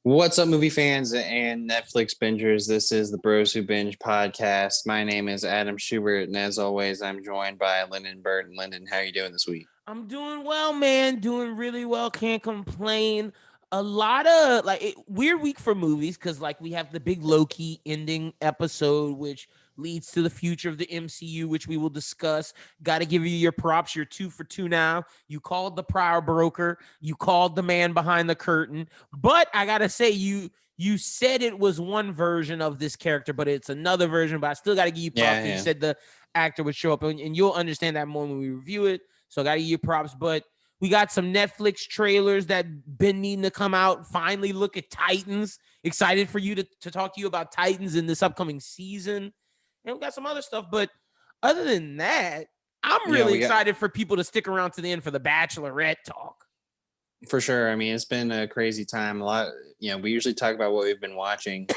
What's up, movie fans and Netflix bingers? This is the Bros Who Binge podcast. My name is Adam Schubert, and as always, I'm joined by Lyndon Burton. Lyndon, how are you doing this week? I'm doing well, man. Doing really well. Can't complain. A lot of weird week for movies because we have the big Loki ending episode, which leads to the future of the MCU, which we will discuss. Got to give you your props. You're 2 for 2 now. You called the prior broker. You called the man behind the curtain. But I gotta say, you said it was one version of this character, but it's another version. But I still gotta give you props. Yeah. You said the actor would show up, and you'll understand that more when we review it. So I gotta give you props. But we got some Netflix trailers that been needing to come out. Finally, look at Titans. Excited for you to talk to you about Titans in this upcoming season. And we got some other stuff. But other than that, I'm really excited for people to stick around to the end for the Bachelorette talk. For sure. I mean, it's been a crazy time. A lot, we usually talk about what we've been watching.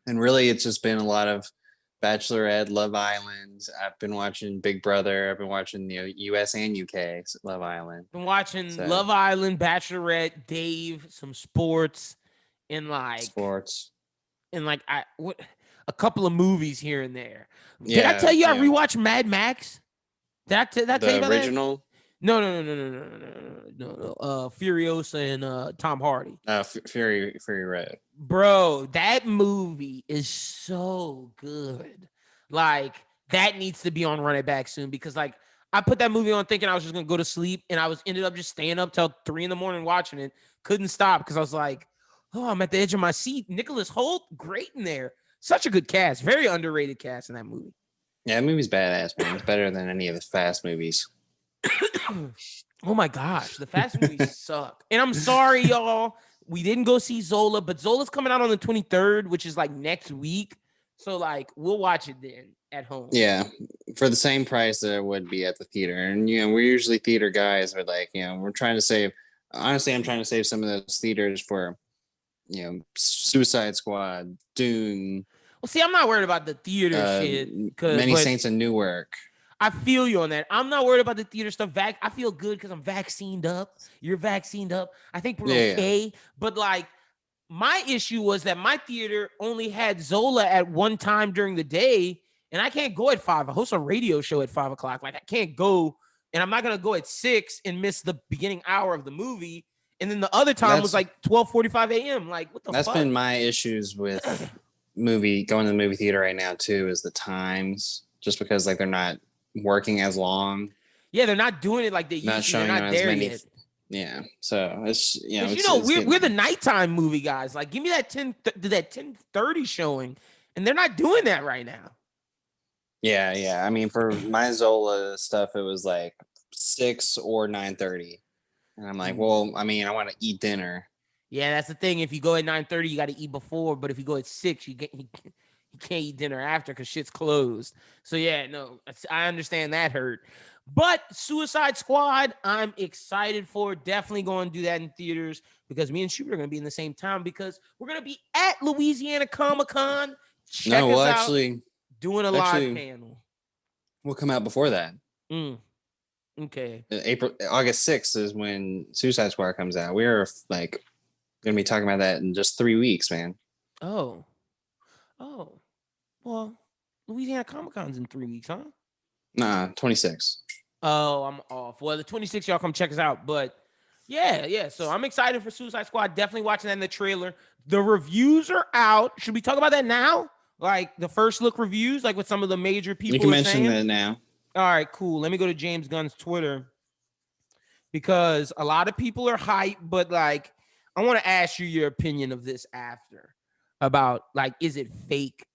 And really, it's just been a lot of Bachelorette, Love Island. I've been watching Big Brother. I've been watching US and UK Love Island. Been watching Love Island, Bachelorette, Dave, some sports, and a couple of movies here and there. Did I tell you I rewatched Mad Max? Did I tell you about the original? No. Furiosa and Tom Hardy. Fury Road. Bro, that movie is so good. That needs to be on Run It Back soon because I put that movie on thinking I was just gonna go to sleep, and I ended up just staying up till 3 a.m. watching it. Couldn't stop because I was like, oh, I'm at the edge of my seat. Nicholas Hoult, great in there. Such a good cast. Very underrated cast in that movie. Yeah, that movie's badass, man. It's better than any of the Fast movies. Oh my gosh, the Fast movies suck. And I'm sorry, y'all. We didn't go see Zola, but Zola's coming out on the 23rd, which is next week. So we'll watch it then at home. Yeah, for the same price that it would be at the theater. And we're usually theater guys, but we're trying to save. Honestly, I'm trying to save some of those theaters for Suicide Squad, Dune. Well, see, I'm not worried about the theater shit. Many Saints in Newark. I feel you on that. I'm not worried about the theater stuff. I feel good because I'm vaccinated up. You're vaccinated up. I think we're okay. Yeah. But my issue was that my theater only had Zola at one time during the day, and I can't go at 5. I host a radio show at 5 o'clock. I can't go, and I'm not gonna go at 6 and miss the beginning hour of the movie. And then the other time was 12:45 a.m. What the fuck? That's been my issues with going to the movie theater right now too, is the times, just because they're not working as long. Yeah, they're not doing it like they used to. They're not there yet. Yeah, so it's we're the nighttime movie guys. Give me that 10:30 showing, and they're not doing that right now. Yeah. I mean, for my Zola stuff, it was 6 or 9:30. And I'm like, well, I mean, I want to eat dinner. Yeah, that's the thing. If you go at 9:30, you got to eat before. But if you go at 6, you can't eat dinner after because shit's closed. So yeah, no, I understand that hurt. But Suicide Squad, I'm excited for. Definitely going to do that in theaters because me and Schubert are going to be in the same town because we're going to be at Louisiana Comic-Con. Check us out. Actually, doing a live panel. We'll come out before that. Okay. August 6th is when Suicide Squad comes out. We're going to be talking about that in just 3 weeks, man. Oh. Well, Louisiana Comic-Con's in 3 weeks, huh? Nah, 26. Oh, I'm off. Well, the 26th, y'all come check us out. But yeah. So I'm excited for Suicide Squad. Definitely watching that in the trailer. The reviews are out. Should we talk about that now? The first look reviews, with some of the major people. You can mention that now. All right, cool. Let me go to James Gunn's Twitter because a lot of people are hyped, but I want to ask you your opinion of this after about is it fake?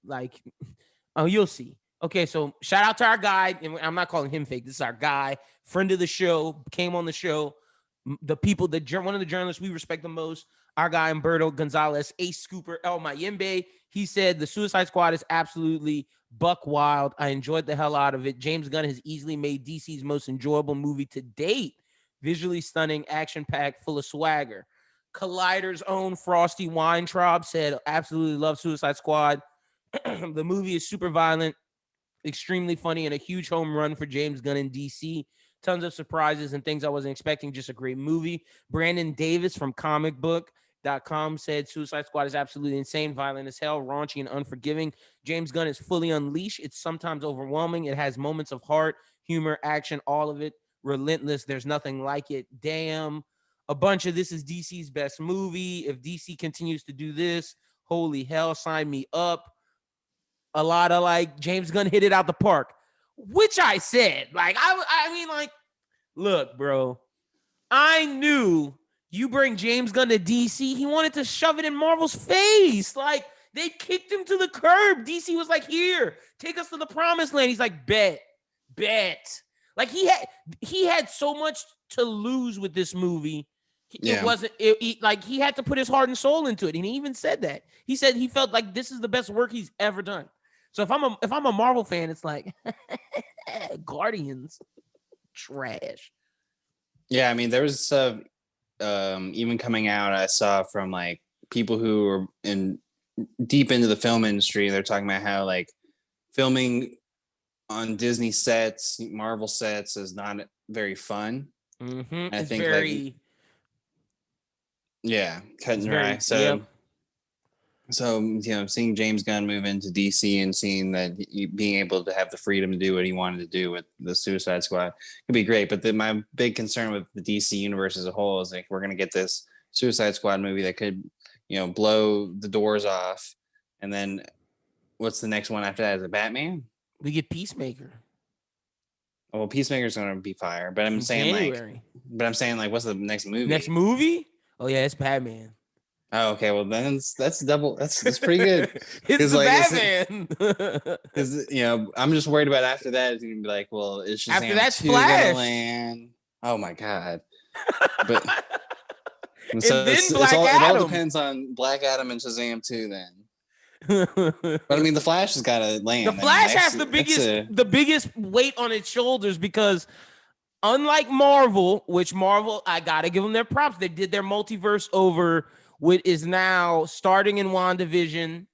You'll see. Okay, so shout out to our guy, and I'm not calling him fake. This is our guy, friend of the show, came on the show. The people, one of the journalists we respect the most, our guy Humberto Gonzalez, Ace Scooper, El Mayimbe. He said the Suicide Squad is absolutely buck wild. I enjoyed the hell out of it. James Gunn has easily made DC's most enjoyable movie to date. Visually stunning, action-packed, full of swagger. Collider's own Frosty Weintraub said, absolutely love Suicide Squad. The movie is super violent, extremely funny, and a huge home run for James Gunn in DC Tons of surprises and things I wasn't expecting. Just a great movie. Brandon Davis from comicbook.com said Suicide Squad is absolutely insane, violent as hell, raunchy, and unforgiving. James Gunn is fully unleashed. It's sometimes overwhelming. It has moments of heart, humor, action, all of it. Relentless. There's nothing like it. Damn. A bunch of this is DC's best movie. If DC continues to do this, holy hell, sign me up. A lot of like James Gunn hit it out the park, which I said. Like, I mean, like, look, bro, I knew you bring James Gunn to DC, he wanted to shove it in Marvel's face. Like, they kicked him to the curb. DC was like, here, take us to the promised land. He's like, bet. Like, he had so much to lose with this movie. It wasn't like he had to put his heart and soul into it, and he even said that. He said he felt like this is the best work he's ever done. So if I'm a Marvel fan, it's like Guardians trash. Yeah, I mean, there was even coming out, I saw from like people who were deep into the film industry. They're talking about how like filming on Disney sets, Marvel sets is not very fun. Mm-hmm. I it's think very, cut and dry. So seeing James Gunn move into DC and seeing that being able to have the freedom to do what he wanted to do with the Suicide Squad could be great. But my big concern with the DC universe as a whole is like we're going to get this Suicide Squad movie that could, blow the doors off. And then what's the next one after that? Is it Batman? We get Peacemaker. Oh, well, Peacemaker's going to be fire. But I'm saying like, what's the next movie? Next movie? Oh yeah, it's Batman. Oh, okay. Well, then that's double. That's pretty good. It's the Batman. Because I'm just worried about after that. It's gonna be like, well, it's just after that's 2 Flash. gonna land. Oh my god! But and so then it all Adam. depends on Black Adam and Shazam 2 then. But I mean, the Flash has got to land. The Flash has the biggest weight on its shoulders because, unlike Marvel, which Marvel, I gotta give them their props. They did their multiverse over. What is now starting in WandaVision.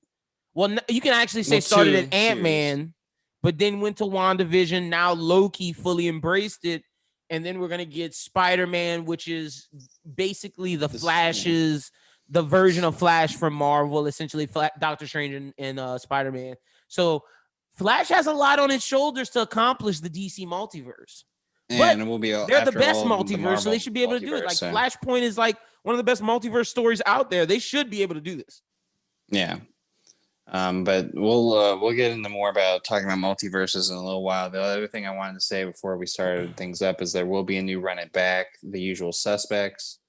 Well, you can actually say started at Ant-Man, but then went to WandaVision. Now Loki fully embraced it. And then we're going to get Spider-Man, which is basically the version of Flash from Marvel, essentially Doctor Strange and Spider-Man. So Flash has a lot on its shoulders to accomplish the DC multiverse. And it will be they're the best multiverse, so they should be able to do it. Like Flashpoint is like one of the best multiverse stories out there. They should be able to do this. Yeah. But we'll get into more about talking about multiverses in a little while. The other thing I wanted to say before we started things up is there will be a new Run It Back, The Usual Suspects,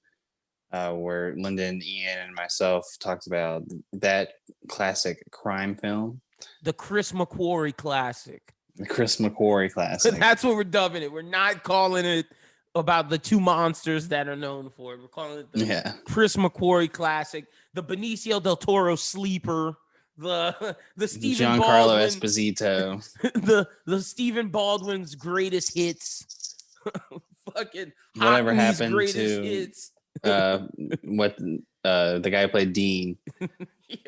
where Linda and Ian and myself talked about that classic crime film. The Chris McQuarrie classic. The Chris McQuarrie classic. That's what we're dubbing it. We're not calling it about the two monsters that are known for it. We're calling it the Chris McQuarrie classic, the Benicio del Toro sleeper, the Stephen Giancarlo Baldwin, Esposito, the Stephen Baldwin's greatest hits. Fucking whatever happened to hits. The guy who played Dean.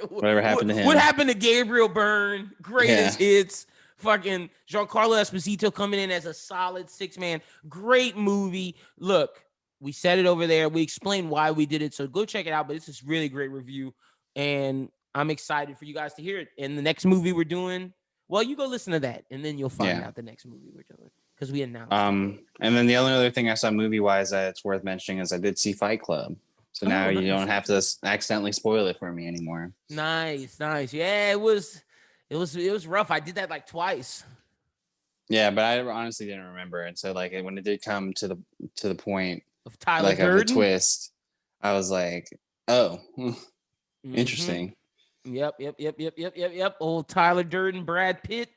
Whatever happened to him? What happened to Gabriel Byrne? Greatest hits. Fucking Giancarlo Esposito coming in as a solid 6-man. Great movie. Look, we said it over there. We explained why we did it. So go check it out. But it's this really great review. And I'm excited for you guys to hear it. And the next movie we're doing, well, you go listen to that. And then you'll find out the next movie we're doing. Because we announced it. And then the only other thing I saw movie-wise that's worth mentioning is I did see Fight Club. So now you don't have to accidentally spoil it for me anymore. Nice. Yeah, it was rough. I did that like twice. Yeah, but I honestly didn't remember. And so like when it did come to the point of Tyler Durden, of the twist, I was like, oh, interesting. Yep. Old Tyler Durden, Brad Pitt.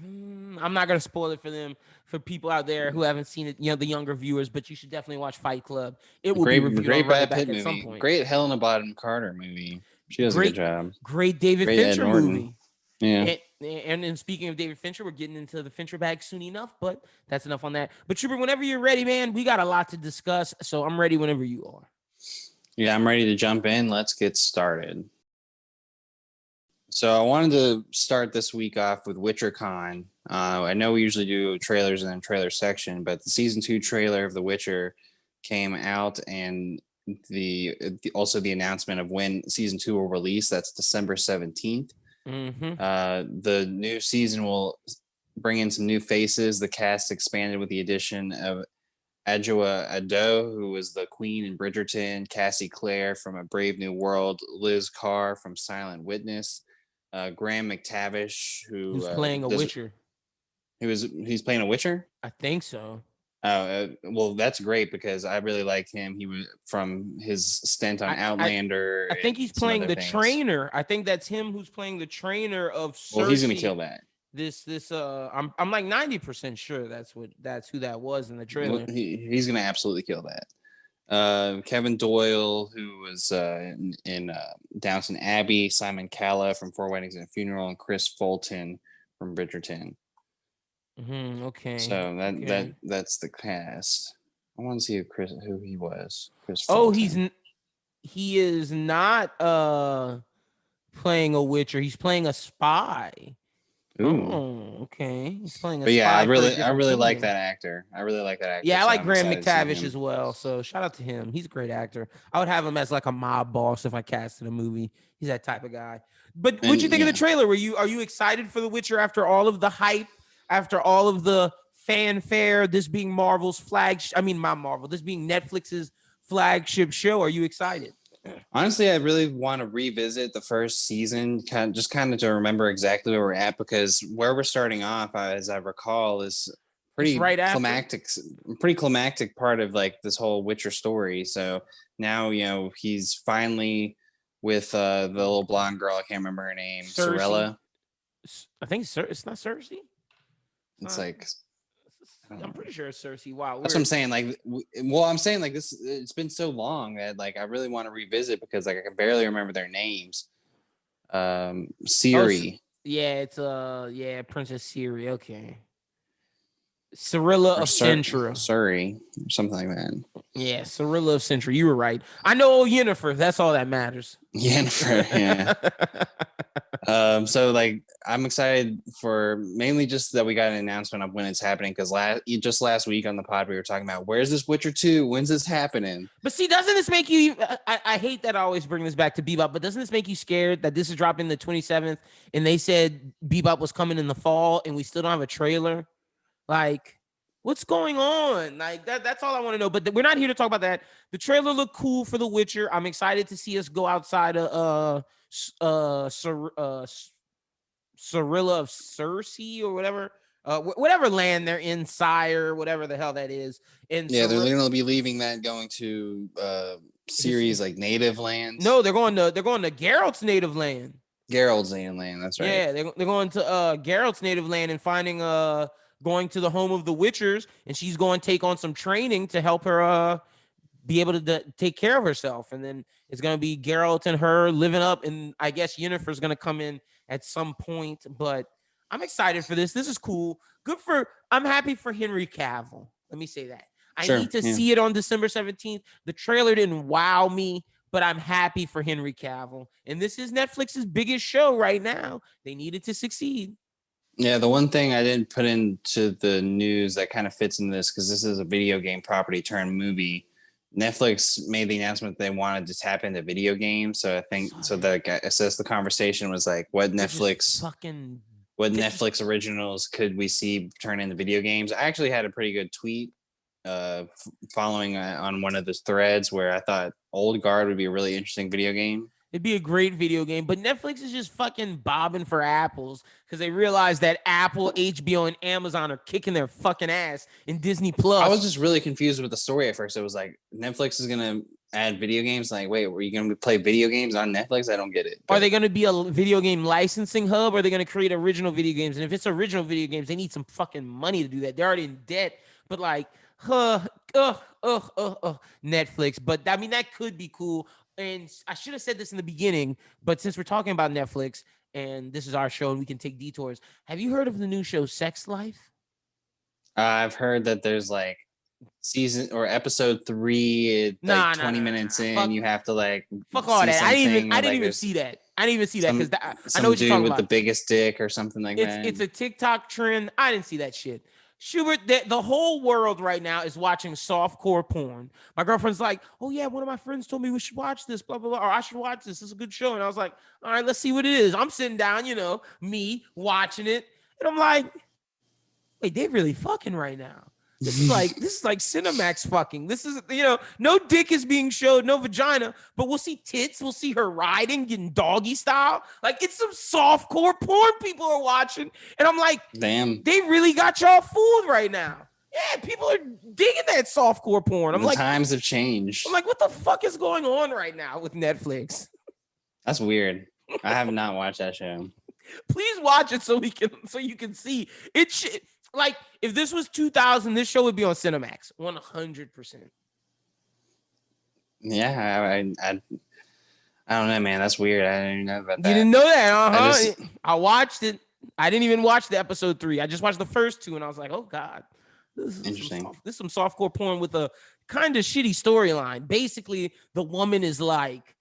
I'm not gonna spoil it for people out there who haven't seen it, the younger viewers, but you should definitely watch Fight Club. It will be reviewed great Brad Pitt at movie. Some point. Great Helena Bonham Carter movie. She does a good job. Great David Fincher movie. Yeah. And speaking of David Fincher, we're getting into the Fincher bag soon enough, but that's enough on that. But Trooper, whenever you're ready, man, we got a lot to discuss, so I'm ready whenever you are. Yeah, I'm ready to jump in. Let's get started. So I wanted to start this week off with WitcherCon. I know we usually do trailers and then trailer section, but the season 2 trailer of The Witcher came out, and also the announcement of when season 2 will release. That's December 17th. Mm-hmm. The new season will bring in some new faces. The cast expanded with the addition of Adjoa Ado, who was the Queen in Bridgerton, Cassie Clare from A Brave New World, Liz Carr from Silent Witness, Graham McTavish, Who's playing a Witcher? He's playing a Witcher. I think so. Well, that's great because I really like him. He was from his stint on Outlander. I think he's playing the trainer. I think that's him who's playing the trainer of Cersei. Well, he's gonna kill that. I'm like 90% sure that's who that was in the trailer. Well, he's gonna absolutely kill that. Kevin Doyle, who was in Downton Abbey, Simon Calla from Four Weddings and a Funeral, and Chris Fulton from Bridgerton. Okay. So that's the cast. I want to see who he was. Chris Fulton. He is not playing a Witcher. He's playing a spy. Ooh. Oh, okay. He's playing a spy. Yeah, I really like that actor. Yeah, I like Graham McTavish as well. So shout out to him. He's a great actor. I would have him as like a mob boss if I casted a movie. He's that type of guy. But what'd you think of the trailer? Are you excited for The Witcher after all of the hype, after all of the fanfare, this being Marvel's flagship? I mean, not Marvel. This being Netflix's flagship show. Are you excited? Honestly, I really want to revisit the first season, kind of to remember exactly where we're at, because where we're starting off, as I recall, is pretty climactic part of like this whole Witcher story. So now, he's finally with the little blonde girl. I can't remember her name. Sorella. I think it's not Cersei. It's like, I'm pretty sure it's Cersei. Wow. That's what I'm saying. Like, I'm saying like this. It's been so long that like I really want to revisit because like I can barely remember their names. Ciri. It's Princess Ciri. Okay. Cirilla of Centra. Surrey, something like that. Yeah, Cirilla of Centra. You were right. I know Yennefer. That's all that matters. Yennefer, yeah. So like I'm excited for mainly just that we got an announcement of when it's happening, because last week on the pod we were talking about where's this Witcher 2? When's this happening? But see, doesn't this make you I hate that I always bring this back to Bebop, but doesn't this make you scared that this is dropping the 27th and they said Bebop was coming in the fall and we still don't have a trailer? Like, what's going on? Like that's all I want to know. But we're not here to talk about that. The trailer looked cool for The Witcher. I'm excited to see us go outside of Cirilla of Cersei or whatever. Whatever land they're in, Sire, whatever the hell that is. And they're going to be leaving that, going to Ciri's like native lands. No, they're going to Geralt's native land. Geralt's native land, that's right. Yeah, they're going to Geralt's native land and finding going to the home of the Witchers, and she's going to take on some training to help her be able to take care of herself. And then it's going to be Geralt and her living up, and I guess Yennefer's going to come in at some point. But I'm excited for this. This is cool. I'm happy for Henry Cavill. Let me say that. I need to see it on December 17th. The trailer didn't wow me, but I'm happy for Henry Cavill. And this is Netflix's biggest show right now. They needed to succeed. Yeah, the one thing I didn't put into the news that kind of fits in this, because this is a video game property turned movie. Netflix made the announcement they wanted to tap into video games. So I think the conversation was like, what Netflix originals could we see turn into video games? I actually had a pretty good tweet following on one of the threads where I thought Old Guard would be a really interesting video game. It'd be a great video game, but Netflix is just fucking bobbing for apples because they realize that Apple, HBO, and Amazon are kicking their fucking ass in Disney Plus. I was just really confused with the story at first. It was like Netflix is gonna add video games. Like, wait, were you gonna play video games on Netflix? I don't get it. Are they gonna be a video game licensing hub? Or are they gonna create original video games? And if it's original video games, they need some fucking money to do that. They're already in debt. But like, Netflix. But I mean, that could be cool. And I should have said this in the beginning, but since we're talking about Netflix and this is our show and we can take detours, have you heard of the new show Sex Life? I've heard that there's like season or episode 3, 20 minutes in, you have to like fuck all that. I didn't even see that. I didn't even see that because I know what you're dude talking with about. the biggest dick or something like that. It's a TikTok trend. I didn't see that shit. Schubert, the whole world right now is watching softcore porn. My girlfriend's like, oh yeah, one of my friends told me we should watch this, blah, blah, blah, or I should watch this. This is a good show. And I was like, all right, let's see what it is. I'm sitting down, me watching it. And I'm like, wait, they really fucking right now. This is like Cinemax fucking. This is, no dick is being showed, no vagina, but we'll see tits. We'll see her riding, getting doggy style. Like, it's some softcore porn people are watching. And I'm like, damn, they really got y'all fooled right now. Yeah, people are digging that softcore porn. The times have changed. I'm like, what the fuck is going on right now with Netflix? That's weird. I have not watched that show. Please watch it so you can see it. Like, if this was 2000, this show would be on Cinemax, 100%. Yeah, I don't know, man. That's weird. I didn't even know about that. You didn't know that, I watched it. I didn't even watch the episode 3. I just watched the first 2, and I was like, oh god, this is interesting. This is some softcore porn with a kind of shitty storyline. Basically, the woman is like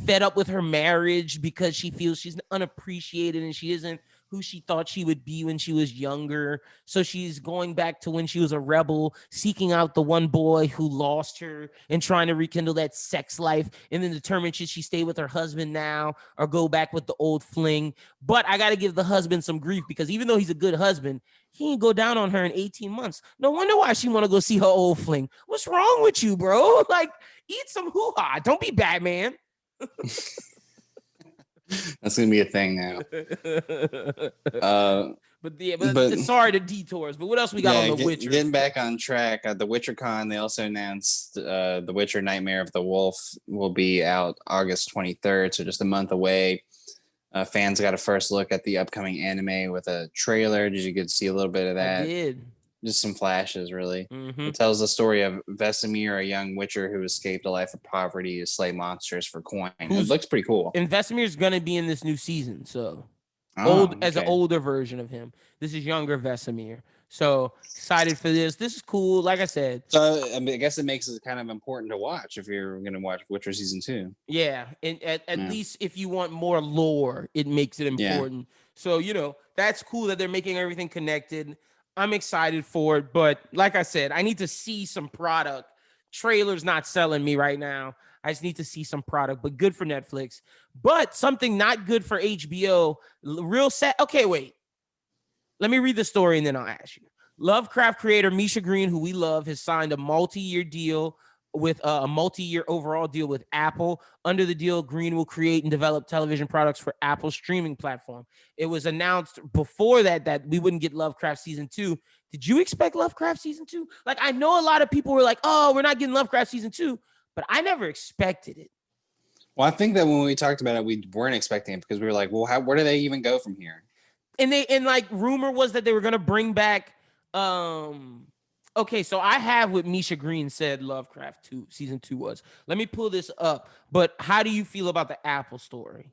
fed up with her marriage because she feels she's unappreciated and she isn't who she thought she would be when she was younger. So she's going back to when she was a rebel, seeking out the one boy who lost her and trying to rekindle that sex life, and then determine should she stay with her husband now or go back with the old fling. But I got to give the husband some grief because even though he's a good husband, he ain't go down on her in 18 months. No wonder why she want to go see her old fling. What's wrong with you, bro? Like, eat some hoo-ha. Don't be Batman. That's gonna be a thing now. But sorry to detours. But what else we got on The Witcher? Getting back on track, the WitcherCon, they also announced The Witcher: Nightmare of the Wolf will be out August 23rd, so just a month away. Fans got a first look at the upcoming anime with a trailer. Did you get to see a little bit of that? I did. Just some flashes, really. Mm-hmm. It tells the story of Vesemir, a young witcher who escaped a life of poverty to slay monsters for coin. It looks pretty cool. And Vesemir's gonna be in this new season, so as an older version of him. This is younger Vesemir. So excited for this. This is cool. Like I said. So I guess it makes it kind of important to watch if you're gonna watch Witcher season 2. Yeah, and at least if you want more lore, it makes it important. Yeah. So that's cool that they're making everything connected. I'm excited for it, but like I said, I need to see some product. Trailer's not selling me right now. I just need to see some product, but good for Netflix. But something not good for HBO. Real sad. Okay, wait. Let me read the story and then I'll ask you. Lovecraft creator Misha Green, who we love, has signed a multi-year deal with a multi-year overall deal with Apple. Under the deal, Green will create and develop television products for Apple's streaming platform. It was announced before that we wouldn't get Lovecraft season 2. Did you expect Lovecraft season 2? Like, I know a lot of people were like, oh, we're not getting Lovecraft season 2, but I never expected it. Well, I think that when we talked about it, we weren't expecting it because we were like, well, where do they even go from here? And like rumor was that they were going to bring back okay, so I have what Misha Green said Lovecraft 2 season 2 was. Let me pull this up. But how do you feel about the Apple story?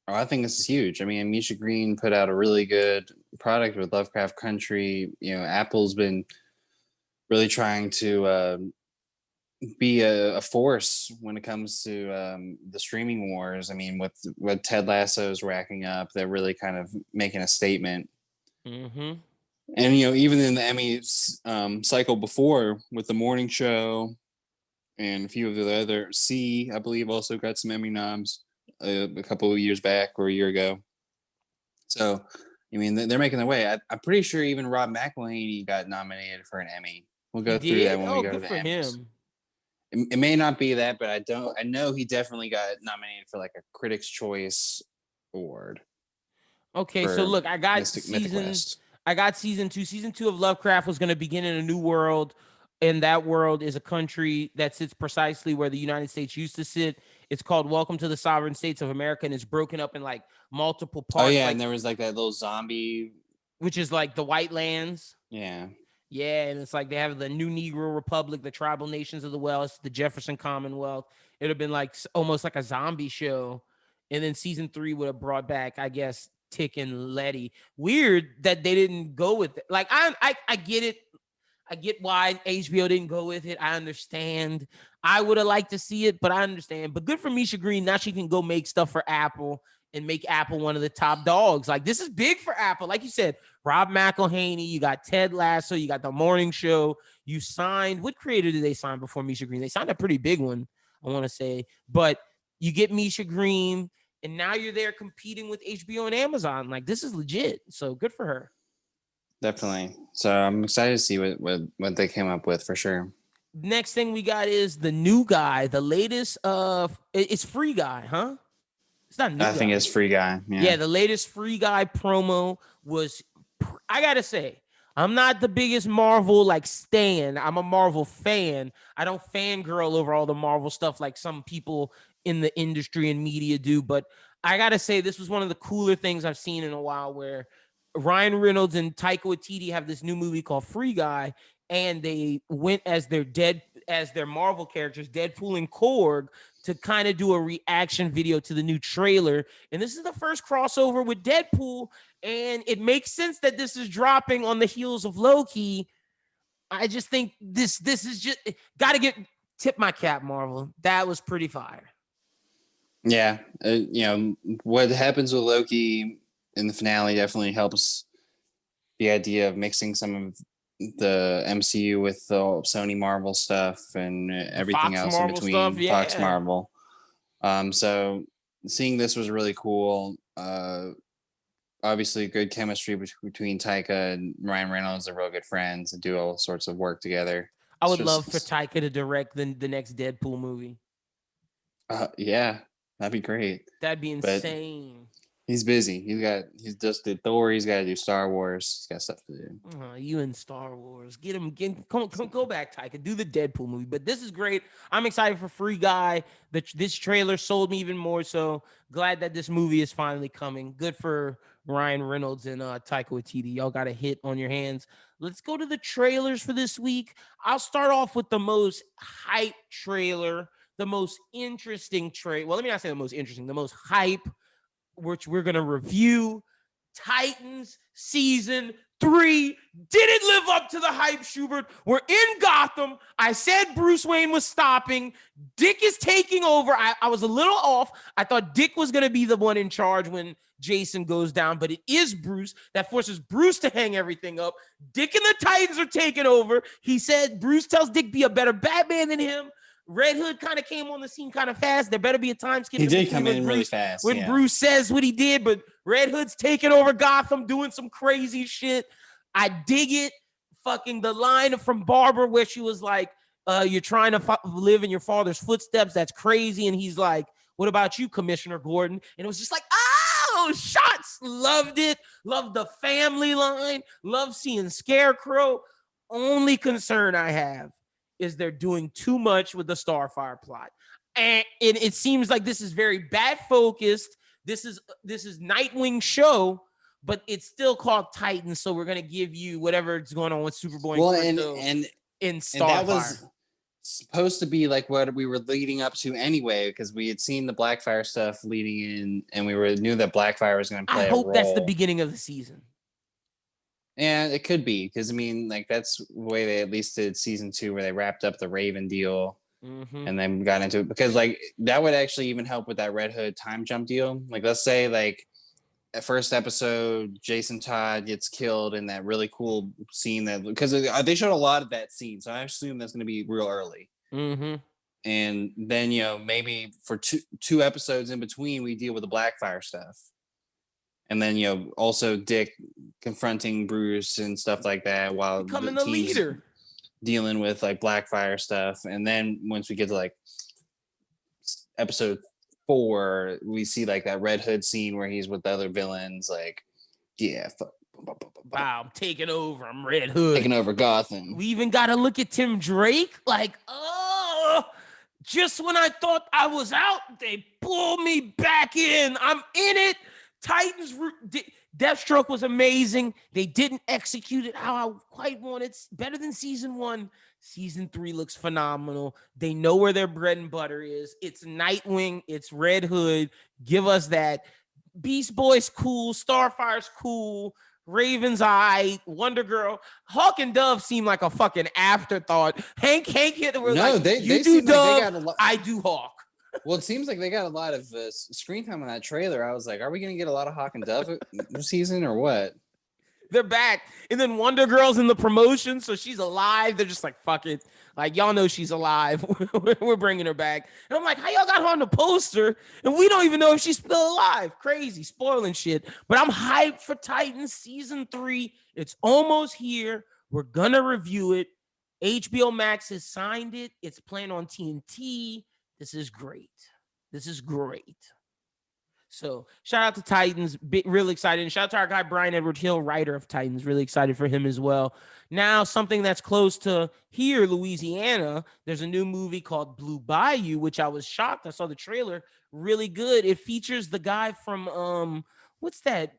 Oh, I think this is huge. I mean, Misha Green put out a really good product with Lovecraft Country. Apple's been really trying to be a force when it comes to the streaming wars. I mean, with what Ted Lasso's racking up, they're really kind of making a statement. Mm-hmm. And even in the Emmy cycle before, with the morning show and a few of the other, I believe also got some Emmy noms a couple of years back or a year ago. So I mean, they're making their way. I'm pretty sure even Rob McElhaney got nominated for an Emmy. We'll go through that when we go to the Emmys. It may not be that, but I know he definitely got nominated for like a Critics' Choice Award. Okay, so look, I got season 2. Season 2 of Lovecraft was going to begin in a new world, and that world is a country that sits precisely where the United States used to sit. It's called Welcome to the Sovereign States of America, and it's broken up in like multiple parts. Oh yeah, and there was like that little zombie, which is like the White Lands. Yeah. Yeah, and it's like they have the New Negro Republic, the Tribal Nations of the West, the Jefferson Commonwealth. It would have been like almost like a zombie show. And then season 3 would have brought back, I guess, Tick and Letty. Weird that they didn't go with it. Like, I get it. I get why HBO didn't go with it. I understand. I would have liked to see it, but I understand. But good for Misha Green. Now she can go make stuff for Apple and make Apple one of the top dogs. Like, this is big for Apple. Like you said, Rob McElhaney, you got Ted Lasso, you got The Morning Show. You signed, what creator did they sign before Misha Green? They signed a pretty big one, I want to say. But you get Misha Green, and now you're there competing with HBO and Amazon. Like, this is legit. So good for her. Definitely. So I'm excited to see what they came up with for sure. Next thing we got is the new guy, the latest it's Free Guy, huh? It's not new. I think it's Free Guy. Yeah, the latest Free Guy promo was, I gotta say, I'm not the biggest Marvel like stan. I'm a Marvel fan. I don't fangirl over all the Marvel stuff like some people in the industry and media do, but I gotta say this was one of the cooler things I've seen in a while, where Ryan Reynolds and Taika Waititi have this new movie called Free Guy, and they went as their Marvel characters, Deadpool and Korg, to kind of do a reaction video to the new trailer. And this is the first crossover with Deadpool, and it makes sense that this is dropping on the heels of Loki. I just think this is just gotta tip my cap, Marvel. That was pretty fire. Yeah, what happens with Loki in the finale definitely helps the idea of mixing some of the MCU with the Sony Marvel stuff and everything Fox else Marvel in between. Stuff, yeah. Fox Marvel. So seeing this was really cool. Obviously good chemistry between Taika and Ryan Reynolds. They're real good friends and do all sorts of work together. I would love for Taika to direct the next Deadpool movie. Yeah, that'd be great. That'd be insane. But he's busy. He's just did Thor. He's got to do Star Wars. He's got stuff to do. You in Star Wars? Come go back, Taika. Do the Deadpool movie. But this is great. I'm excited for Free Guy. This trailer sold me even more. So glad that this movie is finally coming. Good for Ryan Reynolds and Taika Waititi. Y'all got a hit on your hands. Let's go to the trailers for this week. I'll start off with the most hype trailer, the most interesting trailer. Well, let me not say the most interesting, the most hype, which we're going to review. Titans Season 3 didn't live up to the hype, Schubert. We're in Gotham. I said Bruce Wayne was stopping. Dick is taking over. I was a little off. I thought Dick was going to be the one in charge when Jason goes down, but it is Bruce. That forces Bruce to hang everything up. Dick and the Titans are taking over. He said Bruce tells Dick be a better Batman than him. Red Hood kind of came on the scene kind of fast. There better be a time skip. He did come in really fast. When Bruce says what he did, but Red Hood's taking over Gotham, doing some crazy shit. I dig it. Fucking the line from Barbara where she was like, you're trying to live in your father's footsteps. That's crazy. And he's like, what about you, Commissioner Gordon? And it was just like, oh, shots. Loved it. Loved the family line. Loved seeing Scarecrow. Only concern I have is they're doing too much with the Starfire plot. And it seems like this is very bad focused. This is Nightwing show, but it's still called Titans. So we're going to give you whatever is going on with Superboy. Well, and Starfire. And that was supposed to be like what we were leading up to anyway, because we had seen the Blackfire stuff leading in, and we knew that Blackfire was going to play a role. I hope that's the beginning of the season. And it could be, because I mean, like that's the way they at least did season 2, where they wrapped up the Raven deal, and then got into it, because like that would actually even help with that Red Hood time jump deal. Like let's say like at first episode, Jason Todd gets killed in that really cool scene because they showed a lot of that scene, so I assume that's going to be real early. And then maybe for two episodes in between, we deal with the Blackfire stuff. And then, also Dick confronting Bruce and stuff like that while becoming the leader, dealing with like Blackfire stuff. And then once we get to like episode 4, we see like that Red Hood scene where he's with the other villains. Like, yeah, wow, I'm taking over. I'm Red Hood. Taking over Gotham. We even got to look at Tim Drake. Like, just when I thought I was out, they pulled me back in. I'm in it. Titans, Deathstroke was amazing. They didn't execute it how I quite wanted. It's better than season 1. Season 3 looks phenomenal. They know where their bread and butter is. It's Nightwing. It's Red Hood. Give us that. Beast Boy's cool. Starfire's cool. Raven's Eye, Wonder Girl, Hawk and Dove seem like a fucking afterthought. Hank hit the word like, you do seem Dove, like they got a lot. I do Hawk. Well, it seems like they got a lot of screen time on that trailer. I was like, are we going to get a lot of Hawk and Dove this season or what? They're back. And then Wonder Girl's in the promotion, so she's alive. They're just like, fuck it. Like, y'all know she's alive. We're bringing her back. And I'm like, how y'all got her on the poster? And we don't even know if she's still alive. Crazy, spoiling shit. But I'm hyped for Titans Season 3. It's almost here. We're going to review it. HBO Max has signed it. It's playing on TNT. This is great. This is great. So shout out to Titans, really excited. And shout out to our guy, Brian Edward Hill, writer of Titans, really excited for him as well. Now, something that's close to here, Louisiana, there's a new movie called Blue Bayou, which I was shocked. I saw the trailer, really good. It features the guy from, what's that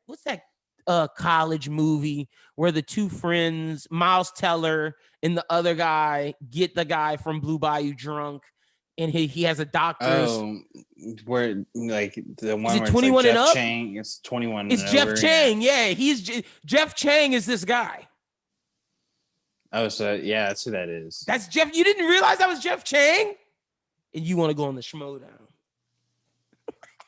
college movie where the two friends, Miles Teller and the other guy, get the guy from Blue Bayou drunk. And he has a doctor's. Oh, where like the one is it where 21 it's like and Jeff up? Chang. It's 21. It's and Jeff over. Chang. Yeah, Jeff Chang is this guy. Oh, so yeah, that's who that is. That's Jeff. You didn't realize that was Jeff Chang, and you want to go on the schmodown.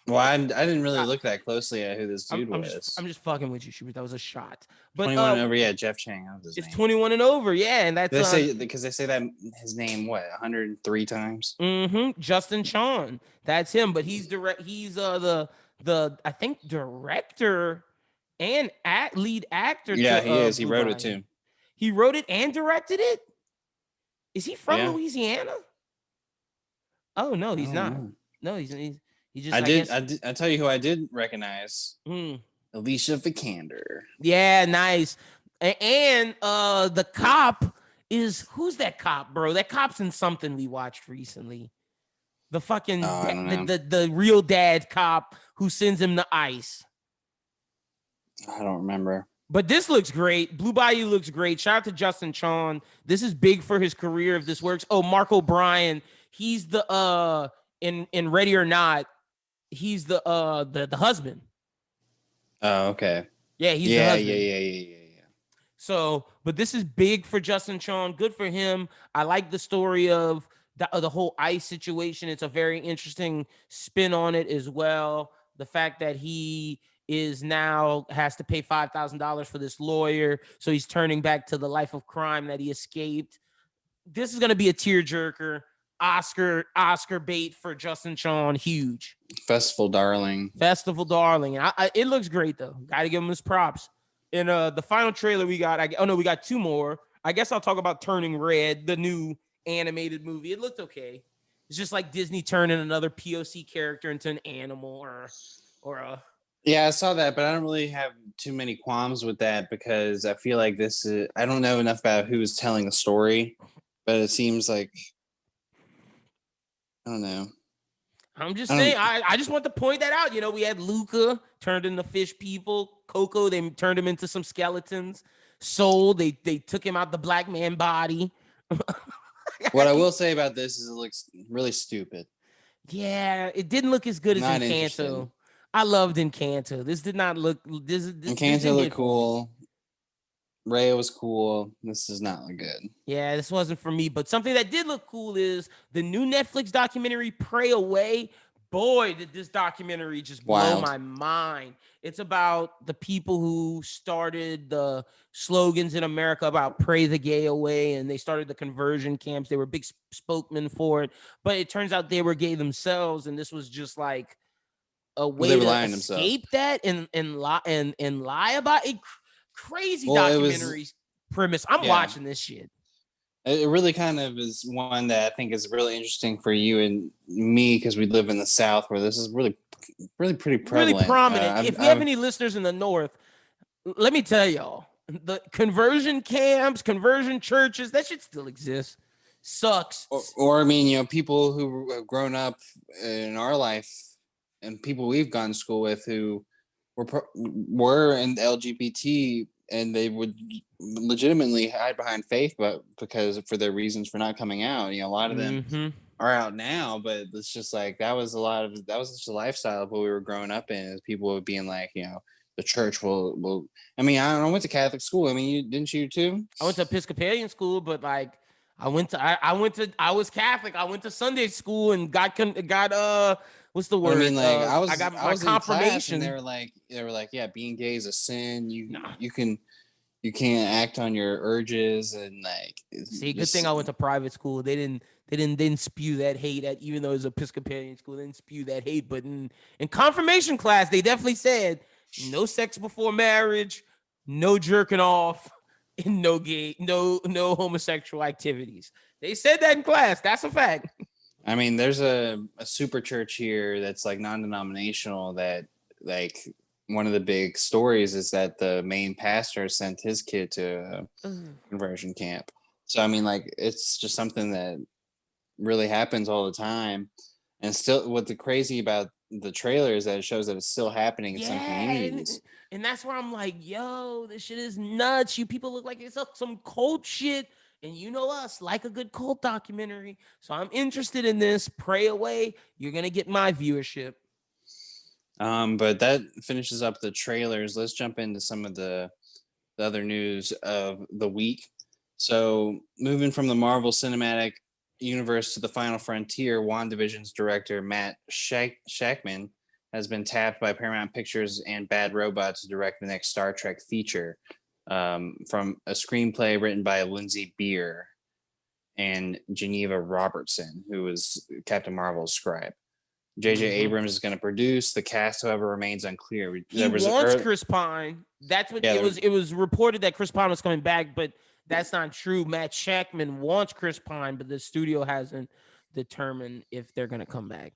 Well, I didn't really look that closely at who this dude was. I'm just fucking with you, Schubert. That was a shot. But 21 and over, yeah, Jeff Chang. It's name. 21 and over, yeah, and that's because they say that his name 103 times. Justin Chon, that's him. But he's He's the I think director and lead actor. Yeah, he is. He wrote it too. He wrote it and directed it. Is he from Louisiana? Oh no, he's not. Know. No, he's just. I tell you who I did recognize. Alicia Vikander. Yeah, nice. And the cop is, who's that cop, bro? That cop's in something we watched recently. The fucking the real dad cop who sends him to ICE. I don't remember. But this looks great. Blue Bayou looks great. Shout out to Justin Chon. This is big for his career if this works. Oh, Mark O'Brien. He's the in Ready or Not. He's the husband. Oh, okay. Yeah, he's the husband. Yeah. So, but this is big for Justin Chon. Good for him. I like the story of the whole ICE situation. It's a very interesting spin on it as well. The fact that he is now has to pay $5,000 for this lawyer, so he's turning back to the life of crime that he escaped. This is going to be a tearjerker. Oscar bait for Justin Chon, huge. Festival darling. And it looks great though. Got to give him his props. And the final trailer we got, we got two more. I guess I'll talk about Turning Red, the new animated movie. It looked okay. It's just like Disney turning another POC character into an animal or a. Yeah, I saw that, but I don't really have too many qualms with that because I feel like I don't know enough about who is telling the story, but it seems like, I don't know. I'm just saying, I just want to point that out. You know, we had Luca turned into fish people. Coco, they turned him into some skeletons. Soul, they took him out the black man body. What I will say about this is it looks really stupid. Yeah, it didn't look as good as Encanto. I loved Encanto. This did not look. Encanto looked cool. Raya was cool. This does not look good. Yeah, this wasn't for me. But something that did look cool is the new Netflix documentary, Pray Away. Boy, did this documentary just blow my mind. It's about the people who started the slogans in America about pray the gay away, and they started the conversion camps. They were big spokesmen for it. But it turns out they were gay themselves, and this was just like a way to escape that and lie about it. Crazy documentary premise. I'm watching this shit. It really kind of is one that I think is really interesting for you and me because we live in the South where this is really pretty prevalent. Really prominent. If we have any listeners in the North, let me tell y'all, the conversion camps, conversion churches, that shit still exists. Sucks. Or I mean, you know, people who have grown up in our life and people we've gone to school with who were in LGBT and they would legitimately hide behind faith, but because for their reasons for not coming out, you know, a lot of them are out now, but it's just like that was just a lifestyle of what we were growing up in. Is people being like, you know, the church will. I mean, I went to Catholic school. I mean, didn't you too? I went to Episcopalian school, but like I was Catholic. I went to Sunday school and got what's the word? But I mean, like I got I my was in class confirmation. and they were like, yeah, being gay is a sin. Nah. You can't act on your urges and like. See, good thing I went to private school. They didn't spew that hate at, even though it was Episcopalian school. They didn't spew that hate, but in confirmation class, they definitely said no sex before marriage, no jerking off, and no homosexual activities. They said that in class. That's a fact. I mean, there's a super church here that's like non-denominational that like one of the big stories is that the main pastor sent his kid to a conversion camp. So I mean, like it's just something that really happens all the time. And still, what the crazy about the trailer is that it shows that it's still happening in some communities. And that's where I'm like, yo, this shit is nuts. You people look like it's some cult shit. And you know us, like a good cult documentary. So I'm interested in this. Pray away. You're going to get my viewership. But that finishes up the trailers. Let's jump into some of the other news of the week. So moving from the Marvel Cinematic Universe to the Final Frontier, WandaVision's director Matt Shakman has been tapped by Paramount Pictures and Bad Robot to direct the next Star Trek feature. From a screenplay written by Lindsay Beer and Geneva Robertson, who was Captain Marvel's scribe. J.J. Abrams is going to produce. The cast, however, remains unclear. He wants Chris Pine. That's what it was reported that Chris Pine was coming back, but that's not true. Matt Shakman wants Chris Pine, but the studio hasn't determined if they're going to come back.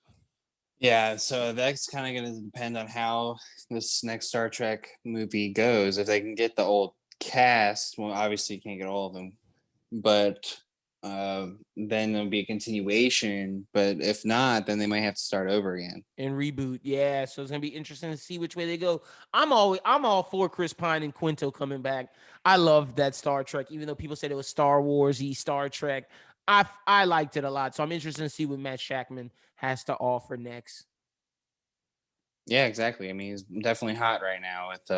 Yeah, so that's kind of going to depend on how this next Star Trek movie goes. If they can get the old cast, well, obviously you can't get all of them, but then there'll be a continuation. But if not, then they might have to start over again and reboot. Yeah, so it's gonna be interesting to see which way they go. I'm all for Chris Pine and Quinto coming back. I love that Star Trek, even though people said it was Star Wars-y Star Trek. I liked it a lot, so I'm interested to see what Matt Shakman has to offer next. Yeah, exactly. I mean, he's definitely hot right now with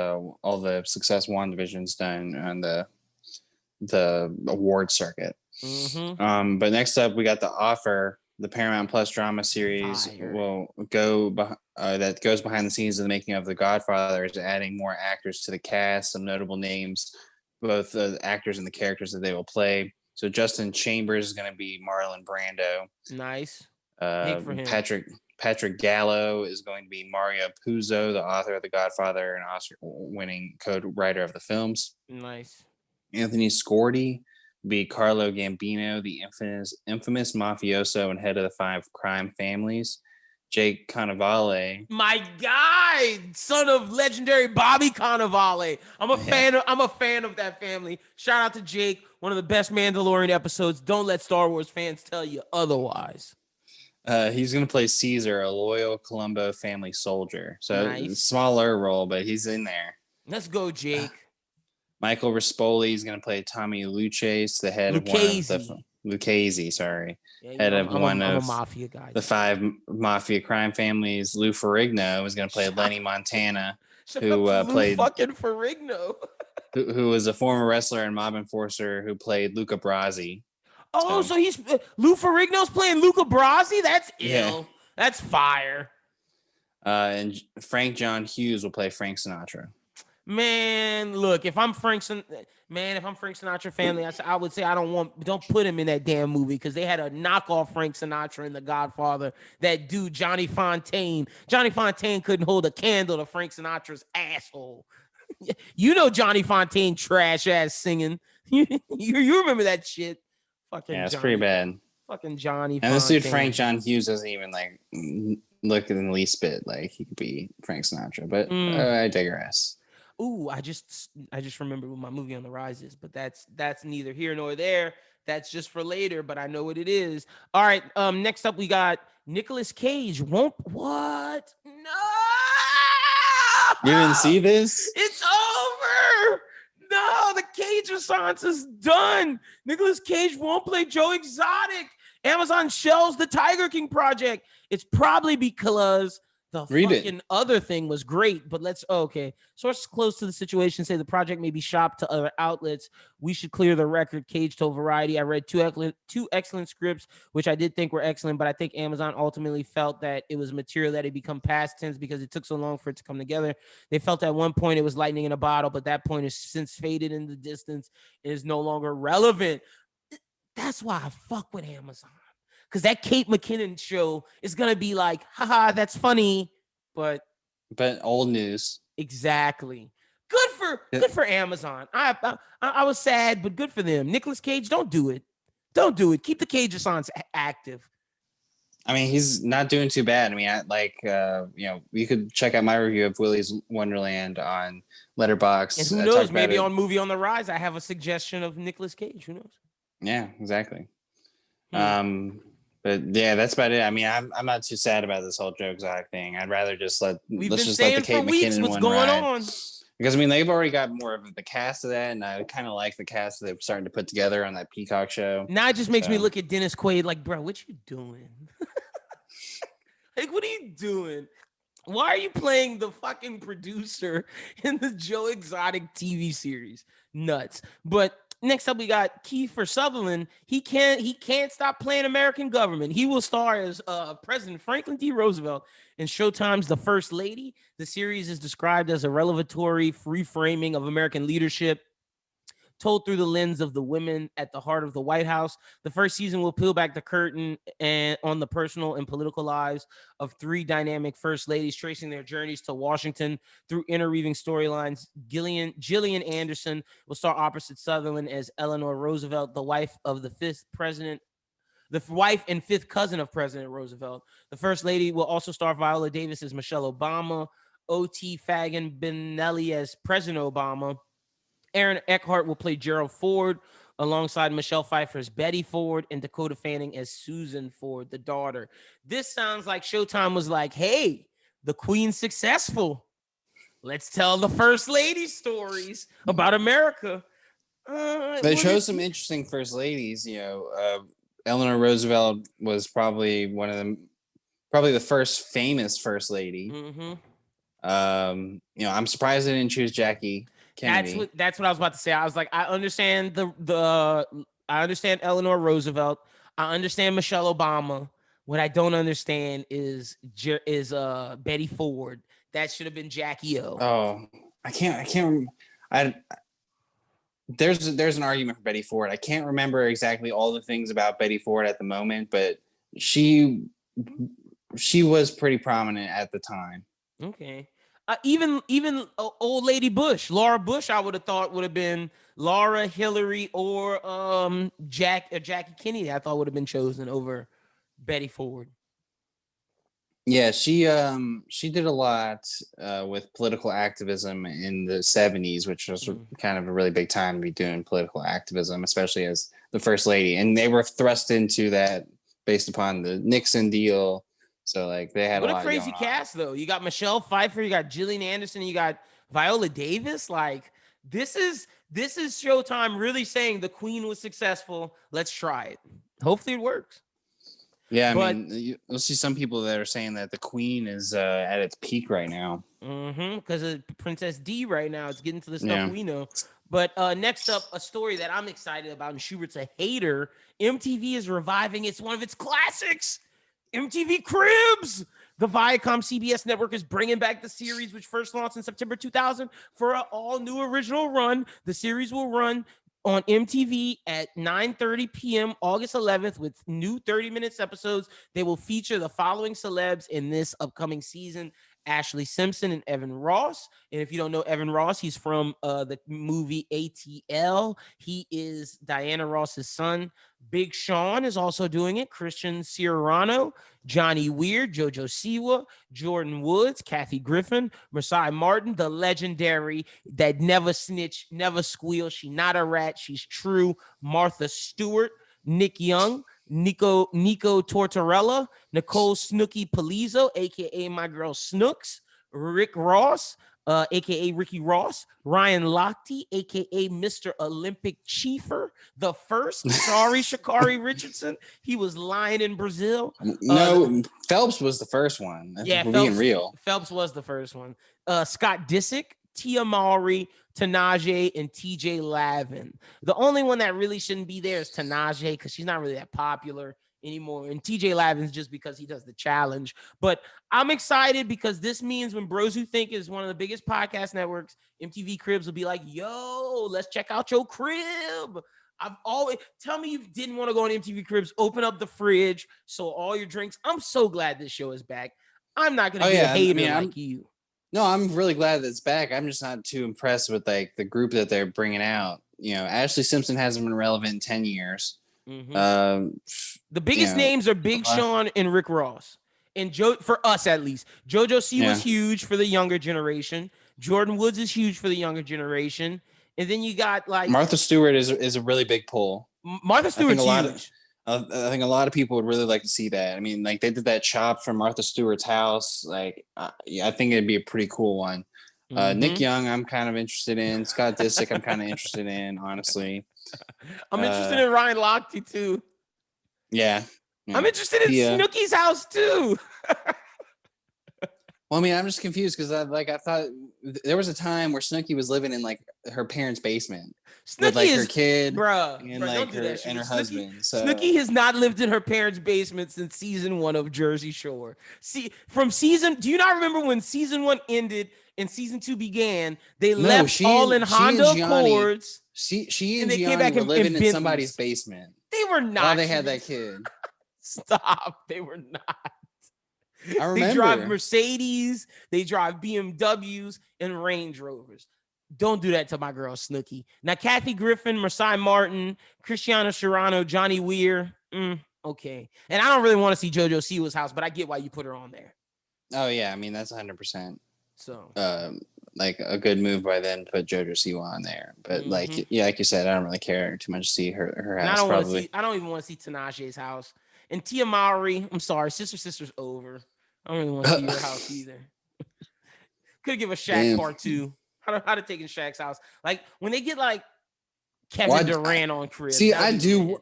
all the success WandaVision's done on the award circuit. Mm-hmm. But next up, we got The Offer, the Paramount Plus drama series will go that goes behind the scenes of the making of The Godfather, is adding more actors to the cast, some notable names, both the actors and the characters that they will play. So Justin Chambers is going to be Marlon Brando. Nice. Big for him. Patrick Gallo is going to be Mario Puzo, the author of The Godfather and Oscar-winning co-writer of the films. Nice. Anthony Scordi will be Carlo Gambino, the infamous mafioso and head of the 5 crime families. Jake Cannavale, my guy, son of legendary Bobby Cannavale. I'm a fan of that family. Shout out to Jake, one of the best Mandalorian episodes. Don't let Star Wars fans tell you otherwise. He's going to play Caesar, a loyal Colombo family soldier. So nice. Smaller role, but he's in there. Let's go, Jake. Michael Rispoli is going to play Tommy Lucchese, the head of one of the Lucchese, sorry. Yeah, head of one of a mafia guy. The 5 mafia crime families. Lou Ferrigno is going to play Lenny Montana, who played fucking Ferrigno. who was a former wrestler and mob enforcer who played Luca Brasi. Oh, so he's Lou Ferrigno's playing Luca Brasi? That's ill. Yeah. That's fire. And Frank John Hughes will play Frank Sinatra. Man, look, if I'm Frank Sinatra family, I would say don't put him in that damn movie, because they had a knockoff Frank Sinatra in The Godfather. That dude, Johnny Fontaine. Johnny Fontaine couldn't hold a candle to Frank Sinatra's asshole. You know Johnny Fontaine trash ass singing. You remember that shit. Fucking it's pretty bad. Fucking Johnny. And this dude Frank John Hughes doesn't even like look in the least bit like he could be Frank Sinatra. But I digress. Ooh, I just remembered what my movie on the rise is, but that's neither here nor there. That's just for later, but I know what it is. All right. Next up we got Nicolas Cage. What? No. You didn't see this? It's over. No, the Cage Renaissance is done. Nicolas Cage won't play Joe Exotic. Amazon shelves the Tiger King project. It's probably because The Read it. fucking other thing was great, but okay. Sources close to the situation say the project may be shopped to other outlets. We should clear the record. Cage told Variety. I read two excellent scripts, which I did think were excellent, but I think Amazon ultimately felt that it was material that had become past tense because it took so long for it to come together. They felt at one point it was lightning in a bottle, but that point has since faded in the distance and is no longer relevant. That's why I fuck with Amazon. Because that Kate McKinnon show is going to be like, haha, that's funny. But old news. Exactly. Good for Amazon. I was sad, but good for them. Nicolas Cage, don't do it. Don't do it. Keep the Cage-a-sons active. I mean, he's not doing too bad. I mean, you could check out my review of Willy's Wonderland on Letterboxd. And who knows? Maybe on Movie on the Rise, I have a suggestion of Nicolas Cage. Who knows? Yeah, exactly. But yeah, that's about it. I mean, I'm not too sad about this whole Joe Exotic thing. I'd rather just let the Kate McKinnon one ride. Because I mean, they've already got more of the cast of that, and I kind of like the cast that they're starting to put together on that Peacock show. Now it just makes me look at Dennis Quaid like, bro, what you doing? Like, what are you doing? Why are you playing the fucking producer in the Joe Exotic TV series? Nuts. But next up, we got Kiefer Sutherland. He can't stop playing American government. He will star as President Franklin D. Roosevelt in Showtime's The First Lady. The series is described as a revelatory reframing of American leadership, told through the lens of the women at the heart of the White House. The first season will peel back the curtain on the personal and political lives of three dynamic first ladies, tracing their journeys to Washington through interweaving storylines. Gillian Anderson will star opposite Sutherland as Eleanor Roosevelt, the wife and fifth cousin of President Roosevelt. The first lady will also star Viola Davis as Michelle Obama, O.T. Fagan Benelli as President Obama. Aaron Eckhart will play Gerald Ford alongside Michelle Pfeiffer as Betty Ford and Dakota Fanning as Susan Ford, the daughter. This sounds like Showtime was like, hey, the Queen's successful. Let's tell the First Lady stories about America. They show some interesting First Ladies. Eleanor Roosevelt was probably the first famous First Lady. Mm-hmm. I'm surprised they didn't choose Jackie Kennedy. That's what I was about to say. I was like, I understand I understand Eleanor Roosevelt. I understand Michelle Obama. What I don't understand is Betty Ford. That should have been Jackie O. Oh, I can't. There's an argument for Betty Ford. I can't remember exactly all the things about Betty Ford at the moment, but she was pretty prominent at the time. Okay. Even old lady Bush, Laura Bush, I would have thought would have been Laura, Hillary, or Jackie Kennedy. I thought would have been chosen over Betty Ford. Yeah, she did a lot with political activism in the 70s, which was kind of a really big time to be doing political activism, especially as the First Lady. And they were thrust into that based upon the Nixon deal. So like they had what a lot a crazy cast though. You got Michelle Pfeiffer, you got Gillian Anderson, you got Viola Davis. Like this is Showtime really saying the Queen was successful. Let's try it. Hopefully it works. Yeah, I mean, you'll see some people that are saying that the Queen is at its peak right now. Because of Princess D right now. It's getting to the stuff we know. But next up, a story that I'm excited about, and Schubert's a hater. MTV is reviving one of its classics. MTV Cribs. The Viacom CBS network is bringing back the series, which first launched in September 2000 for an all-new original run. The series will run on MTV at 9:30 p.m. August 11th with new 30 minutes episodes. They will feature the following celebs in this upcoming season: Ashley Simpson and Evan Ross. And if you don't know Evan Ross, he's from the movie ATL. He is Diana Ross's son. Big Sean is also doing it. Christian Siriano, Johnny Weir, Jojo Siwa, Jordan Woods, Kathy Griffin, Marsai Martin, the legendary that never snitch, never squeal. She not a rat. She's true. Martha Stewart, Nick Young, Nico Tortorella, Nicole Snooky Polizzo, aka my girl Snooks, Rick Ross, aka Ricky Ross, Ryan Lochte, aka Mr. Olympic Chiefer, the first. Sorry, Sha'Carri Richardson. He was lying in Brazil. No, Phelps was the first one. Yeah, We're being real. Phelps was the first one. Scott Disick, Tia Mowry, Tanaje, and TJ Lavin. The only one that really shouldn't be there is Tanaje because she's not really that popular anymore. And TJ Lavin's just because he does the challenge. But I'm excited because this means when Bros Who Think is one of the biggest podcast networks, MTV Cribs will be like, yo, let's check out your crib. I've always tell me you didn't want to go on MTV Cribs, open up the fridge, so all your drinks. I'm so glad this show is back. I'm not gonna be a hater like you. No, I'm really glad that it's back. I'm just not too impressed with like the group that they're bringing out. Ashley Simpson hasn't been relevant in 10 years. Mm-hmm. The biggest names are Big Sean and Rick Ross. And for us at least. JoJo C was huge for the younger generation. Jordan Woods is huge for the younger generation. And then you got like Martha Stewart is a really big pull. Martha Stewart's huge. I think a lot of people would really like to see that. I mean, like they did that chop from Martha Stewart's house. Like, I think it'd be a pretty cool one. Nick Young, I'm kind of interested in. Scott Disick, I'm kind of interested in, honestly. I'm interested in Ryan Lochte too. Yeah. I'm interested in Snooki's house too. Well, I mean, I'm just confused because I thought there was a time where Snooki was living in like her parents' basement with like her kid, and her husband. So Snooki has not lived in her parents' basement since season 1 of Jersey Shore. Do you not remember when season 1 ended and season 2 began? They left all in Honda Accords. She and they came back were living in somebody's basement. They were not. While they had that kid. Stop. They were not. I remember. They drive Mercedes, they drive BMWs and Range Rovers. Don't do that to my girl Snooki. Now, Kathy Griffin, Marsai Martin, Cristiano Serrano, Johnny Weir. Okay. And I don't really want to see JoJo Siwa's house, but I get why you put her on there. Oh, yeah. I mean, that's 100%. So, like a good move by them to put JoJo Siwa on there. But like you said, I don't really care too much to see her house. I don't even want to see Tanaje's house. And Tia Mowry, I'm sorry, Sister's over. I don't really want to see your house either. Could give a Shaq part 2. How to take in Shaq's house. Like when they get like Kevin Durant on crib. See, I do.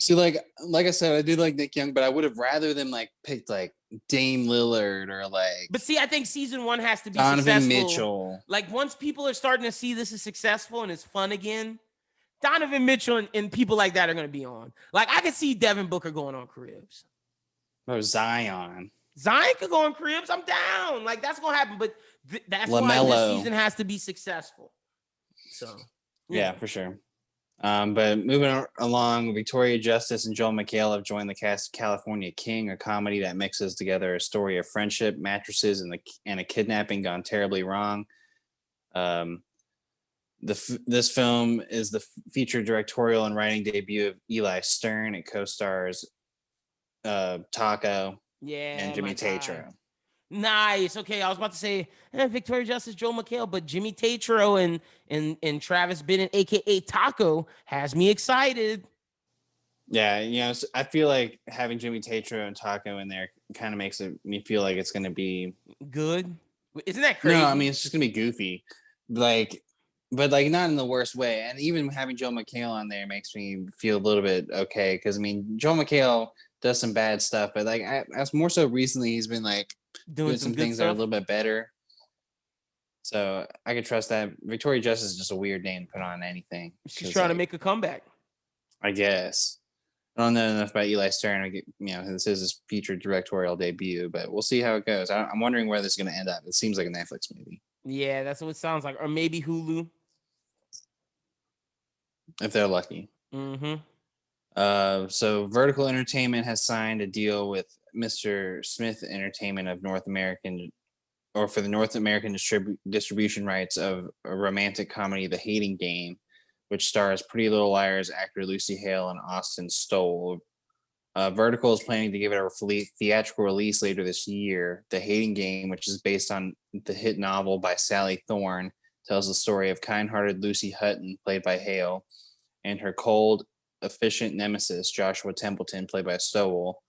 See, like I said, I do like Nick Young, but I would have rather them like picked like Dame Lillard or like. But see, I think season 1 has to be Donovan successful. Mitchell. Like once people are starting to see this is successful and it's fun again, Donovan Mitchell and people like that are going to be on. Like I could see Devin Booker going on cribs. Or Zion could go on cribs. I'm down. Like that's going to happen. But that's LaMelo. Why this season has to be successful. So yeah, for sure. But moving along, Victoria Justice and Joel McHale have joined the cast of California King, a comedy that mixes together a story of friendship, mattresses, and a kidnapping gone terribly wrong. This film is the feature directorial and writing debut of Eli Stern. It co-stars Taco and Jimmy Tatro. Nice. Okay, I was about to say Victoria Justice, Joel McHale, but Jimmy Tatro and Travis Bennett, aka Taco, has me excited. Yeah, I feel like having Jimmy Tatro and Taco in there kind of makes me feel like it's going to be good. Isn't that crazy? No, I mean it's just going to be goofy, but like not in the worst way. And even having Joel McHale on there makes me feel a little bit okay because I mean Joel McHale does some bad stuff, but like as more so recently he's been like doing some things that are a little bit better. So I could trust that. Victoria Justice is just a weird name to put on anything. She's trying to make a comeback. I guess. I don't know enough about Eli Stern. This is his featured directorial debut, but we'll see how it goes. I'm wondering where this is going to end up. It seems like a Netflix movie. Yeah, that's what it sounds like. Or maybe Hulu. If they're lucky. So Vertical Entertainment has signed a deal with Mr. Smith Entertainment of North American, or for the North American distribution rights of a romantic comedy, The Hating Game, which stars Pretty Little Liars actor Lucy Hale and Austin Stoll. Vertical is planning to give it a theatrical release later this year. The Hating Game, which is based on the hit novel by Sally Thorne, tells the story of kind-hearted Lucy Hutton, played by Hale, and her cold, efficient nemesis, Joshua Templeton, played by Stoll.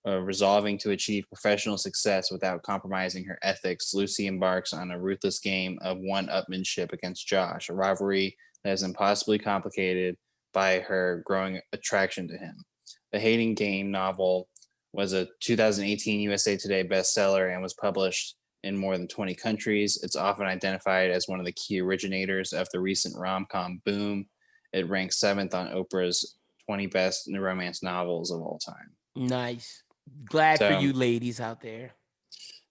resolving to achieve professional success without compromising her ethics, Lucy embarks on a ruthless game of one-upmanship against Josh, a rivalry that is impossibly complicated by her growing attraction to him. The Hating Game novel was a 2018 USA Today bestseller and was published in more than 20 countries. It's often identified as one of the key originators of the recent rom-com boom. It ranks 7th on Oprah's 20 best romance novels of all time. Nice. Glad for you ladies out there.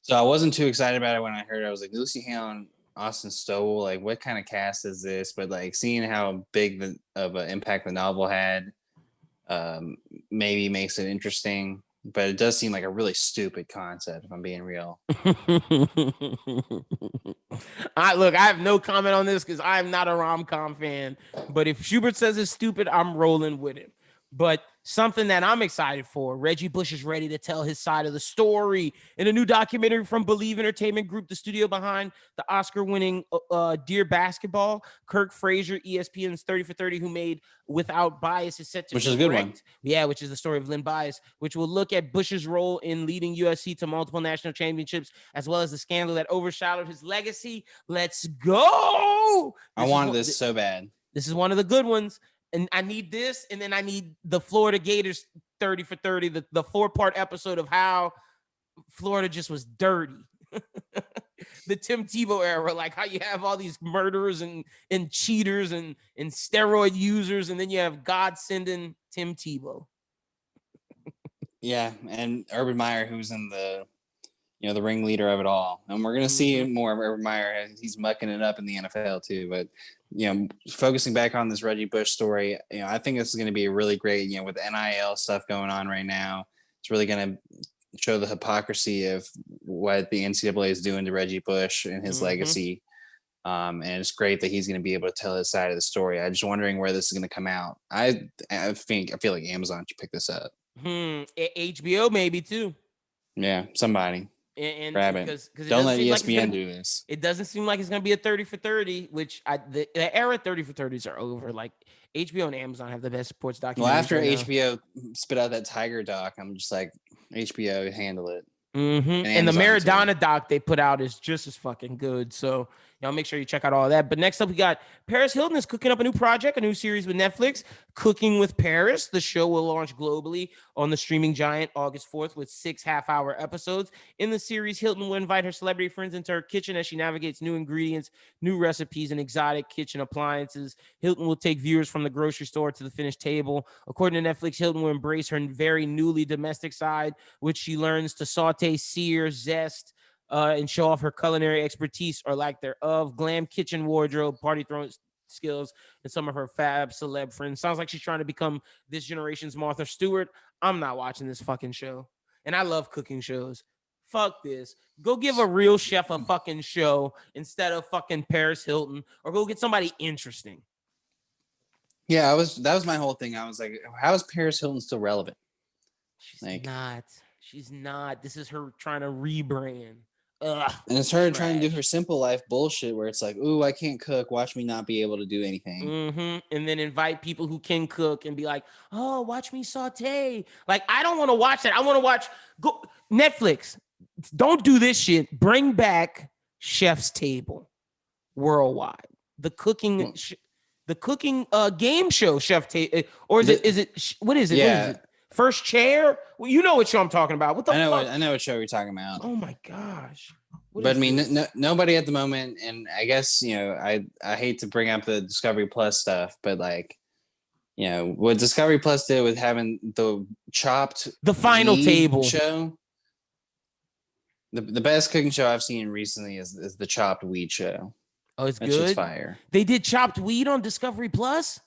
So I wasn't too excited about it when I heard it. I was like, Lucy Hale and Austin Stowell, like, what kind of cast is this? But like seeing how big of an impact the novel had, maybe makes it interesting. But it does seem like a really stupid concept, if I'm being real. I have no comment on this because I'm not a rom-com fan. But if Schubert says it's stupid, I'm rolling with him. But something that I'm excited for, Reggie Bush is ready to tell his side of the story in a new documentary from Believe Entertainment Group, the studio behind the Oscar-winning Dear Basketball. Kirk Frazier, ESPN's 30 for 30, who made Without Bias, is set to which is a good one. Yeah, which is the story of Lynn Bias, which will look at Bush's role in leading USC to multiple national championships, as well as the scandal that overshadowed his legacy. Let's go! I wanted this so bad. This is one of the good ones. And I need this, and then I need the Florida Gators 30 for 30, the 4-part episode of how Florida just was dirty. The Tim Tebow era, like how you have all these murderers and cheaters and steroid users, and then you have God sending Tim Tebow. Yeah, and Urban Meyer, who's in the ringleader of it all. And we're going to see more of Urban Meyer. He's mucking it up in the NFL too. But, focusing back on this Reggie Bush story, I think this is going to be a really great, with NIL stuff going on right now. It's really going to show the hypocrisy of what the NCAA is doing to Reggie Bush and his legacy. And it's great that he's going to be able to tell his side of the story. I'm just wondering where this is going to come out. I feel like Amazon should pick this up. HBO maybe too. Yeah, somebody. And grab it. Because don't let ESPN do this. It doesn't seem like it's going to be a 30 for 30, which the era 30 for 30s are over. Like HBO and Amazon have the best sports documentaries. Well, after HBO spit out that Tiger doc, I'm just like, HBO, handle it. And the Maradona doc they put out is just as fucking good. So y'all make sure you check out all of that. But next up, we got Paris Hilton is cooking up a new project, a new series with Netflix, Cooking with Paris. The show will launch globally on the streaming giant August 4th with 6 half-hour episodes. In the series, Hilton will invite her celebrity friends into her kitchen as she navigates new ingredients, new recipes, and exotic kitchen appliances. Hilton will take viewers from the grocery store to the finished table. According to Netflix, Hilton will embrace her very newly domestic side, which she learns to saute, sear, zest, and show off her culinary expertise or lack thereof, glam kitchen wardrobe, party throwing skills, and some of her fab celeb friends. Sounds like she's trying to become this generation's Martha Stewart. I'm not watching this fucking show. And I love cooking shows. Fuck this. Go give a real chef a fucking show instead of fucking Paris Hilton, or go get somebody interesting. Yeah, that was my whole thing. I was like, how is Paris Hilton still relevant? She's not. This is her trying to rebrand. Ugh, and it's her trying to do her simple life bullshit where it's like, ooh, I can't cook. Watch me not be able to do anything. And then invite people who can cook and be like, oh, watch me saute. Like, I don't want to watch that. I want to watch Netflix. Don't do this shit. Bring back Chef's Table worldwide. The cooking game show Chef Table. Or is it what is it? Yeah. What is it? First Chair? Well, you know what show I'm talking about. What the fuck? I know what show you're talking about. Oh my gosh. But I mean, nobody at the moment, and I guess, I hate to bring up the Discovery Plus stuff, but like, what Discovery Plus did with having the Final Table show. The best cooking show I've seen recently is the Chopped Weed show. Oh, it's that good. Shit's fire. They did Chopped Weed on Discovery Plus?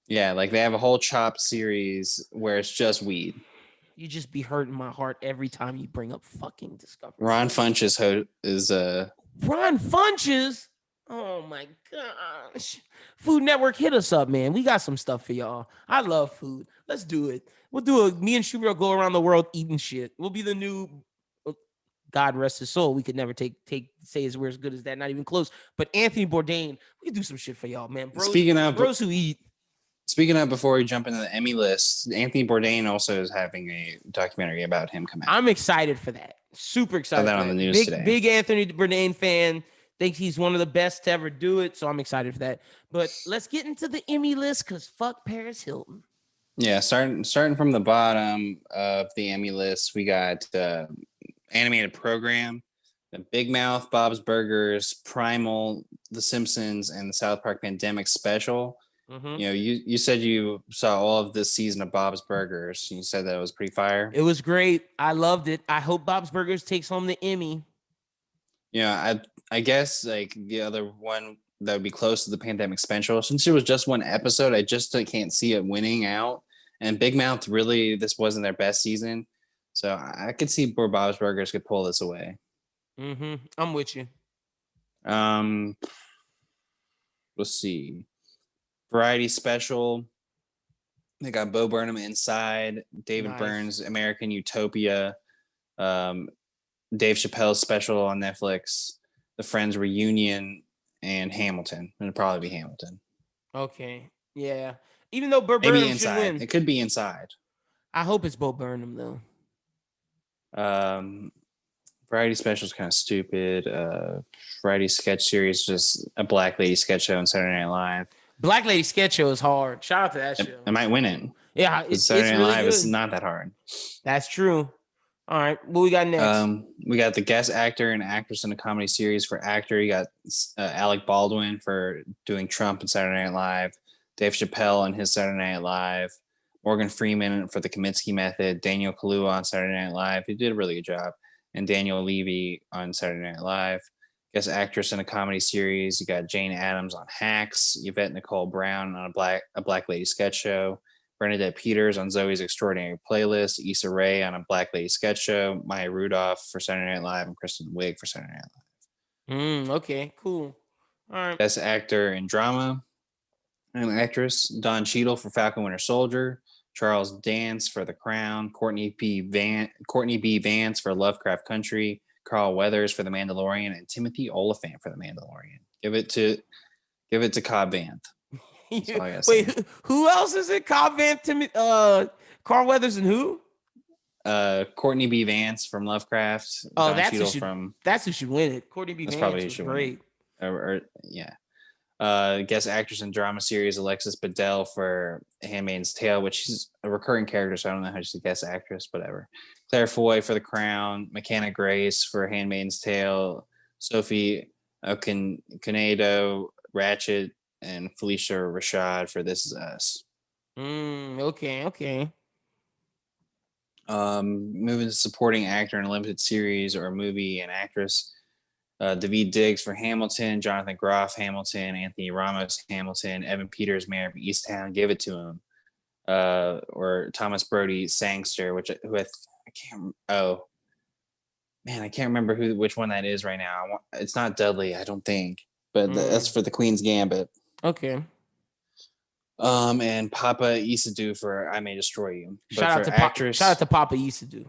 Yeah, like they have a whole Chopped series where it's just weed. You just be hurting my heart every time you bring up fucking Discovery. Ron Funches is Ron Funches? Oh my gosh. Food Network, hit us up, man. We got some stuff for y'all. I love food. Let's do it. Me and Schubert will go around the world eating shit. We'll be the new, God rest his soul. We could never say we're as good as that. Not even close. But Anthony Bourdain, we can do some shit for y'all, man. Speaking of bros who eat. Speaking of, before we jump into the Emmy list, Anthony Bourdain also is having a documentary about him come out. I'm excited for that. Super excited. Saw that on the news today. Big Anthony Bourdain fan. Thinks he's one of the best to ever do it. So I'm excited for that. But let's get into the Emmy list because fuck Paris Hilton. Yeah, starting from the bottom of the Emmy list, we got animated program, the Big Mouth, Bob's Burgers, Primal, The Simpsons, and the South Park Pandemic Special. Mm-hmm. You know, you said you saw all of this season of Bob's Burgers. You said that it was pretty fire. It was great. I loved it. I hope Bob's Burgers takes home the Emmy. Yeah, I guess like the other one that would be close to the Pandemic Special, since it was just one episode, I just can't see it winning out. And Big Mouth, really, this wasn't their best season, so I could see where Bob's Burgers could pull this away. Mm-hmm. I'm with you. Let's see. Variety Special. They got Bo Burnham Inside, David Burns American Utopia, Dave Chappelle's special on Netflix, The Friends Reunion, and Hamilton. It'll probably be Hamilton. Okay. Yeah. Even though Bo Burnham Inside. should win. It could be Inside. I hope it's Bo Burnham though. Variety Special is kind of stupid. Variety Sketch Series, just a Black Lady sketch show on Saturday Night Live. Black Lady sketch show is hard. Shout out to that show. It might win it. Yeah, Saturday Night really Live good. is not that hard. That's true. All right, what we got next? We got the guest actor and actress in a comedy series. For actor, you got Alec Baldwin for doing Trump in Saturday Night Live, Dave Chappelle and his Saturday Night Live, Morgan Freeman for the Kaminsky Method, Daniel Kaluuya on Saturday Night Live. He did a really good job. And Daniel Levy on Saturday Night Live. Guest actress in a comedy series, you got Jane Addams on Hacks, Yvette Nicole Brown on a Black Lady sketch show, Bernadette Peters on Zoe's Extraordinary Playlist, Issa Rae on a Black Lady sketch show, Maya Rudolph for Saturday Night Live, and Kristen Wiig for Saturday Night Live. Okay, cool. All right. Best actor in drama and actress, Don Cheadle for Falcon Winter Soldier, Charles Dance for The Crown, Courtney B. Vance for Lovecraft Country, Carl Weathers for The Mandalorian, and Timothy Oliphant for The Mandalorian. Give it to Cobb Vanth. Wait, who else is it? Cobb Vanth, Carl Weathers, and who? Courtney B. Vance from Lovecraft. Oh, Don Cheadle that's who should win it. Courtney B. Vance was great. Guest actress in drama series, Alexis Bledel for Handmaid's Tale, which is a recurring character, so I don't know how she's a guest actress, whatever. Claire Foy for The Crown, McKenna Grace for Handmaid's Tale, Sophie Okonedo, Ratchet, and Felicia Rashad for This Is Us. Okay. Moving to supporting actor in a limited series or a movie and actress. Daveed Diggs for Hamilton, Jonathan Groff Hamilton, Anthony Ramos Hamilton, Evan Peters Mayor of Easttown, Give It to Him, or Thomas Brody Sangster, I can't remember which one that is right now. It's not Dudley, I don't think, but that's for the Queen's Gambit. Okay. And Papa Isidou for I May Destroy You. Shout out to Papa Isidou.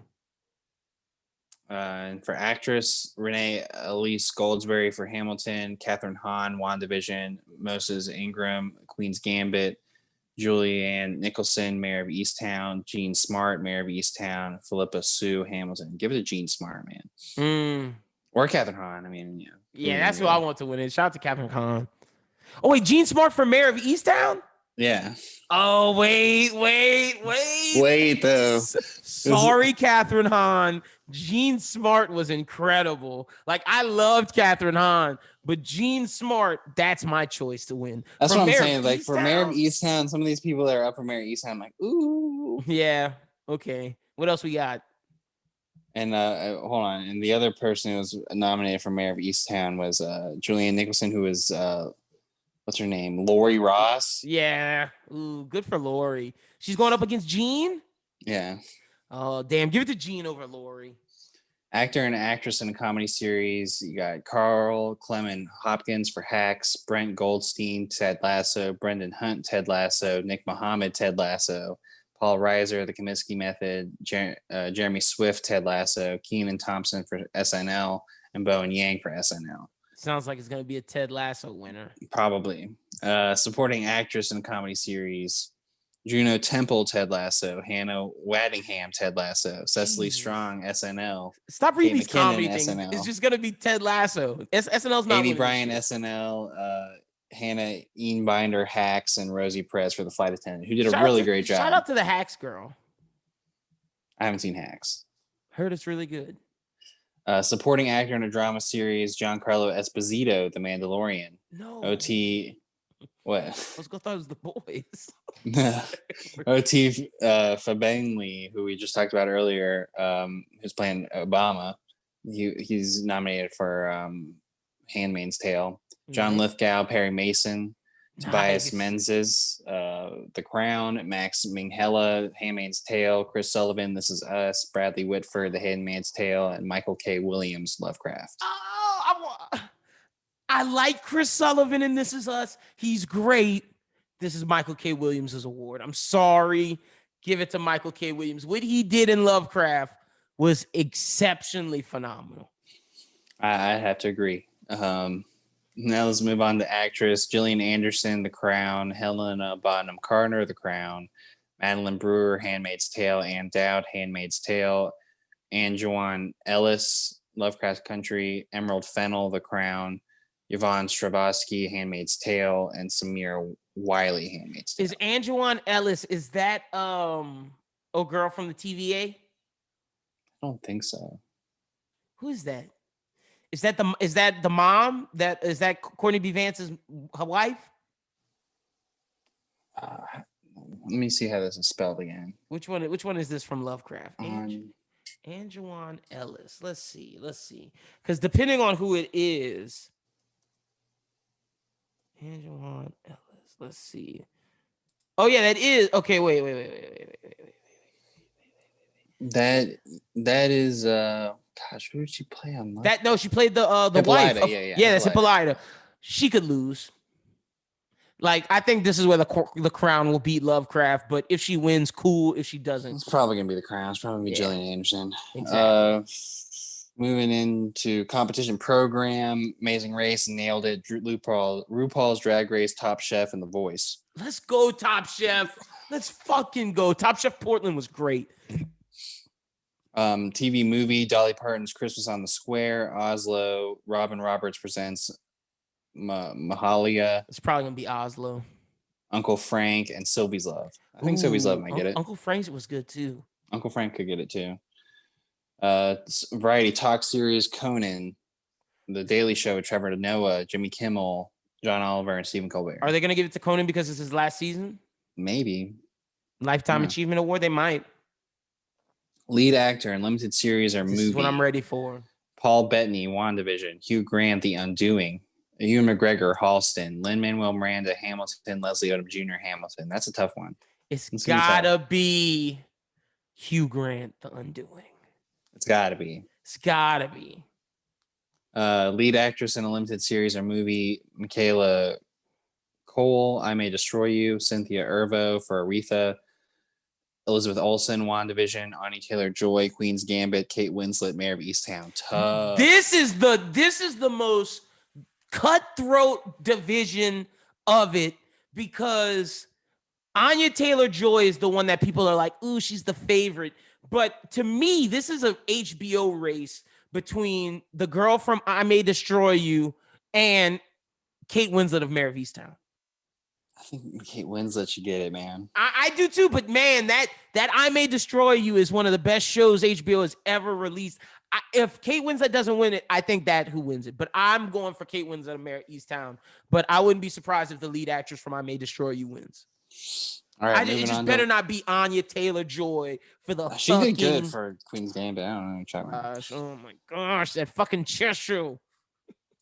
And for actress, Renee Elise Goldsberry for Hamilton, Catherine Hahn, WandaVision, Moses Ingram, Queen's Gambit, Julianne Nicholson, Mayor of Easttown, Jean Smart, Mayor of Easttown, Philippa Sue, Hamilton. Give it to Jean Smart, man. Or Catherine Hahn. I mean, yeah, that's who I want to win it. Shout out to Catherine Hahn. Oh wait, Jean Smart for Mayor of Easttown? Yeah. Oh wait. Wait though. Sorry, Catherine Hahn. Jean Smart was incredible. Like I loved Catherine Hahn, but Jean Smart, that's my choice to win. That's what I'm saying. Like for Mayor of Easttown, some of these people that are up for Mayor of Easttown, I'm like, ooh. Yeah. Okay. What else we got? And hold on. And the other person who was nominated for Mayor of Easttown was Julianne Nicholson, who was what's her name? Lori Ross. Yeah. Ooh, good for Lori. She's going up against Jean? Yeah. Oh, damn. Give it to Jean over Lori. Actor and actress in a comedy series. You got Carl Clement Hopkins for Hacks, Brent Goldstein, Ted Lasso, Brendan Hunt, Ted Lasso, Nick Mohammed, Ted Lasso, Paul Reiser, The Kaminsky Method, Jeremy Swift, Ted Lasso, Kenan Thompson for SNL, and Bowen Yang for SNL. Sounds like it's gonna be a Ted Lasso winner. Probably. Supporting actress in a comedy series. Juno Temple, Ted Lasso. Hannah Waddingham, Ted Lasso. Cecily Jesus. Strong, SNL. Stop reading these Kate McKinnon, comedy things. SNL. It's just gonna be Ted Lasso. SNL's not Amy winning Bryan, this shit. SNL. Hannah Einbinder, Hacks, and Rosie Perez for The Flight Attendant, who did a Shout really out to- great job. Shout out to the Hacks girl. I haven't seen Hacks. Heard it's really good. Supporting actor in a drama series, Giancarlo Esposito, The Mandalorian. No. OT, what? I was gonna thought it was the boys. OT Fabengli, who we just talked about earlier, who's playing Obama. He's nominated for Handmaid's Tale. John Lithgow, Perry Mason, Tobias Menzies, The Crown, Max Minghella, Handmaid's Tale, Chris Sullivan, This Is Us, Bradley Whitford, The Handmaid's Tale, and Michael K. Williams, Lovecraft. Oh, I like Chris Sullivan in This Is Us. He's great. This is Michael K. Williams' award. I'm sorry. Give it to Michael K. Williams. What he did in Lovecraft was exceptionally phenomenal. I have to agree. Now let's move on to actress. Gillian Anderson, The Crown. Helena Bonham Carter, The Crown. Madeline Brewer, Handmaid's Tale. Ann Dowd, Handmaid's Tale. Anjuan Ellis, Lovecraft Country. Emerald Fennell, The Crown. Yvonne Strahovski, Handmaid's Tale. And Samira Wiley, Handmaid's Tale. Is Anjuan Ellis, is that girl from the TVA? I don't think so. Who is that? Is that the mom? Is that Courtney B. Vance's her wife? Let me see how this is spelled again. Which one is this from Lovecraft? Anjuan Ellis. Let's see. Because depending on who it is, Anjuan Ellis. Let's see. Oh yeah, that is okay. Wait. That is gosh, who did she play on that? No, she played the Hippolyta, wife. yeah, that's Hippolyta. She could lose. Like, I think this is where the Crown will beat Lovecraft, but if she wins, cool. If she doesn't, it's probably gonna be The Crown. It's probably gonna be Gillian Anderson. Exactly. Moving into competition program, Amazing Race, nailed it. RuPaul's Drag Race, Top Chef, and The Voice. Let's go, Top Chef. Let's fucking go. Top Chef Portland was great. TV movie, Dolly Parton's Christmas on the Square, Oslo, Robin Roberts presents Mahalia. It's probably gonna be Oslo. Uncle Frank, and Sylvie's Love. I think Sylvie's Love might get it. Uncle Frank's was good too. Uncle Frank could get it too. Variety talk series, Conan, The Daily Show with Trevor Noah, Jimmy Kimmel, John Oliver, and Stephen Colbert. Are they gonna give it to Conan because it's his last season? Maybe. Lifetime Achievement Award, they might. Lead actor in limited series or movie. This is what I'm ready for. Paul Bettany, WandaVision. Hugh Grant, The Undoing. Ewan McGregor, Halston. Lin-Manuel Miranda, Hamilton. Leslie Odom Jr., Hamilton. That's a tough one. It's gotta be Hugh Grant, The Undoing. It's gotta be. Lead actress in a limited series or movie, Michaela Cole, I May Destroy You. Cynthia Erivo for Aretha. Elizabeth Olsen, WandaVision. Anya Taylor-Joy, Queen's Gambit. Kate Winslet, Mayor of Easttown. Tough. This is the most cutthroat division of it, because Anya Taylor-Joy is the one that people are like, ooh, she's the favorite. But to me, this is a HBO race between the girl from I May Destroy You and Kate Winslet of Mayor of Easttown. I think Kate Winslet should get it, man. I do too, but man, that I May Destroy You is one of the best shows HBO has ever released. If Kate Winslet doesn't win it, I think that who wins it. But I'm going for Kate Winslet of Mayor of Easttown. But I wouldn't be surprised if the lead actress from I May Destroy You wins. All right, it just better not be Anya Taylor-Joy for the she did good for Queen's Gambit. I don't know. Gosh, oh my gosh, that fucking chess show.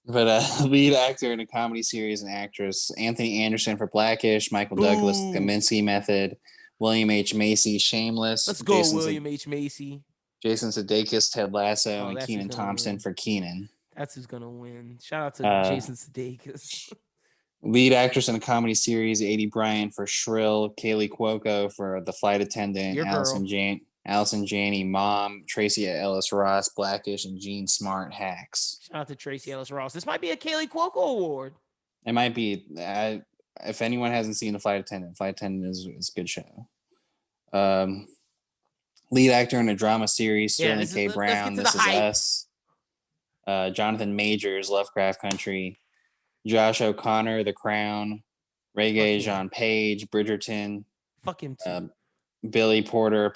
But lead actor in a comedy series and actress, Anthony Anderson for Blackish, Michael Douglas, The Kaminsky Method, William H. Macy, Shameless. Let's go, William H. Macy. Jason Sudeikis, Ted Lasso, and Kenan Thompson for Kenan. That's who's gonna win. Shout out to Jason Sudeikis. Lead actress in a comedy series, Adie Bryant for Shrill, Kaylee Cuoco for The Flight Attendant, Allison Jane. Allison Janney, Mom, Tracy Ellis Ross, Blackish, and Gene Smart, Hacks. Shout out to Tracy Ellis Ross. This might be a Kaylee Cuoco award. It might be. If anyone hasn't seen The Flight Attendant is a good show. Lead actor in a drama series, Sterling K. Brown, This Is Us. Jonathan Majors, Lovecraft Country. Josh O'Connor, The Crown. Regé-Jean Page, Bridgerton. Fuck him too. Billy Porter,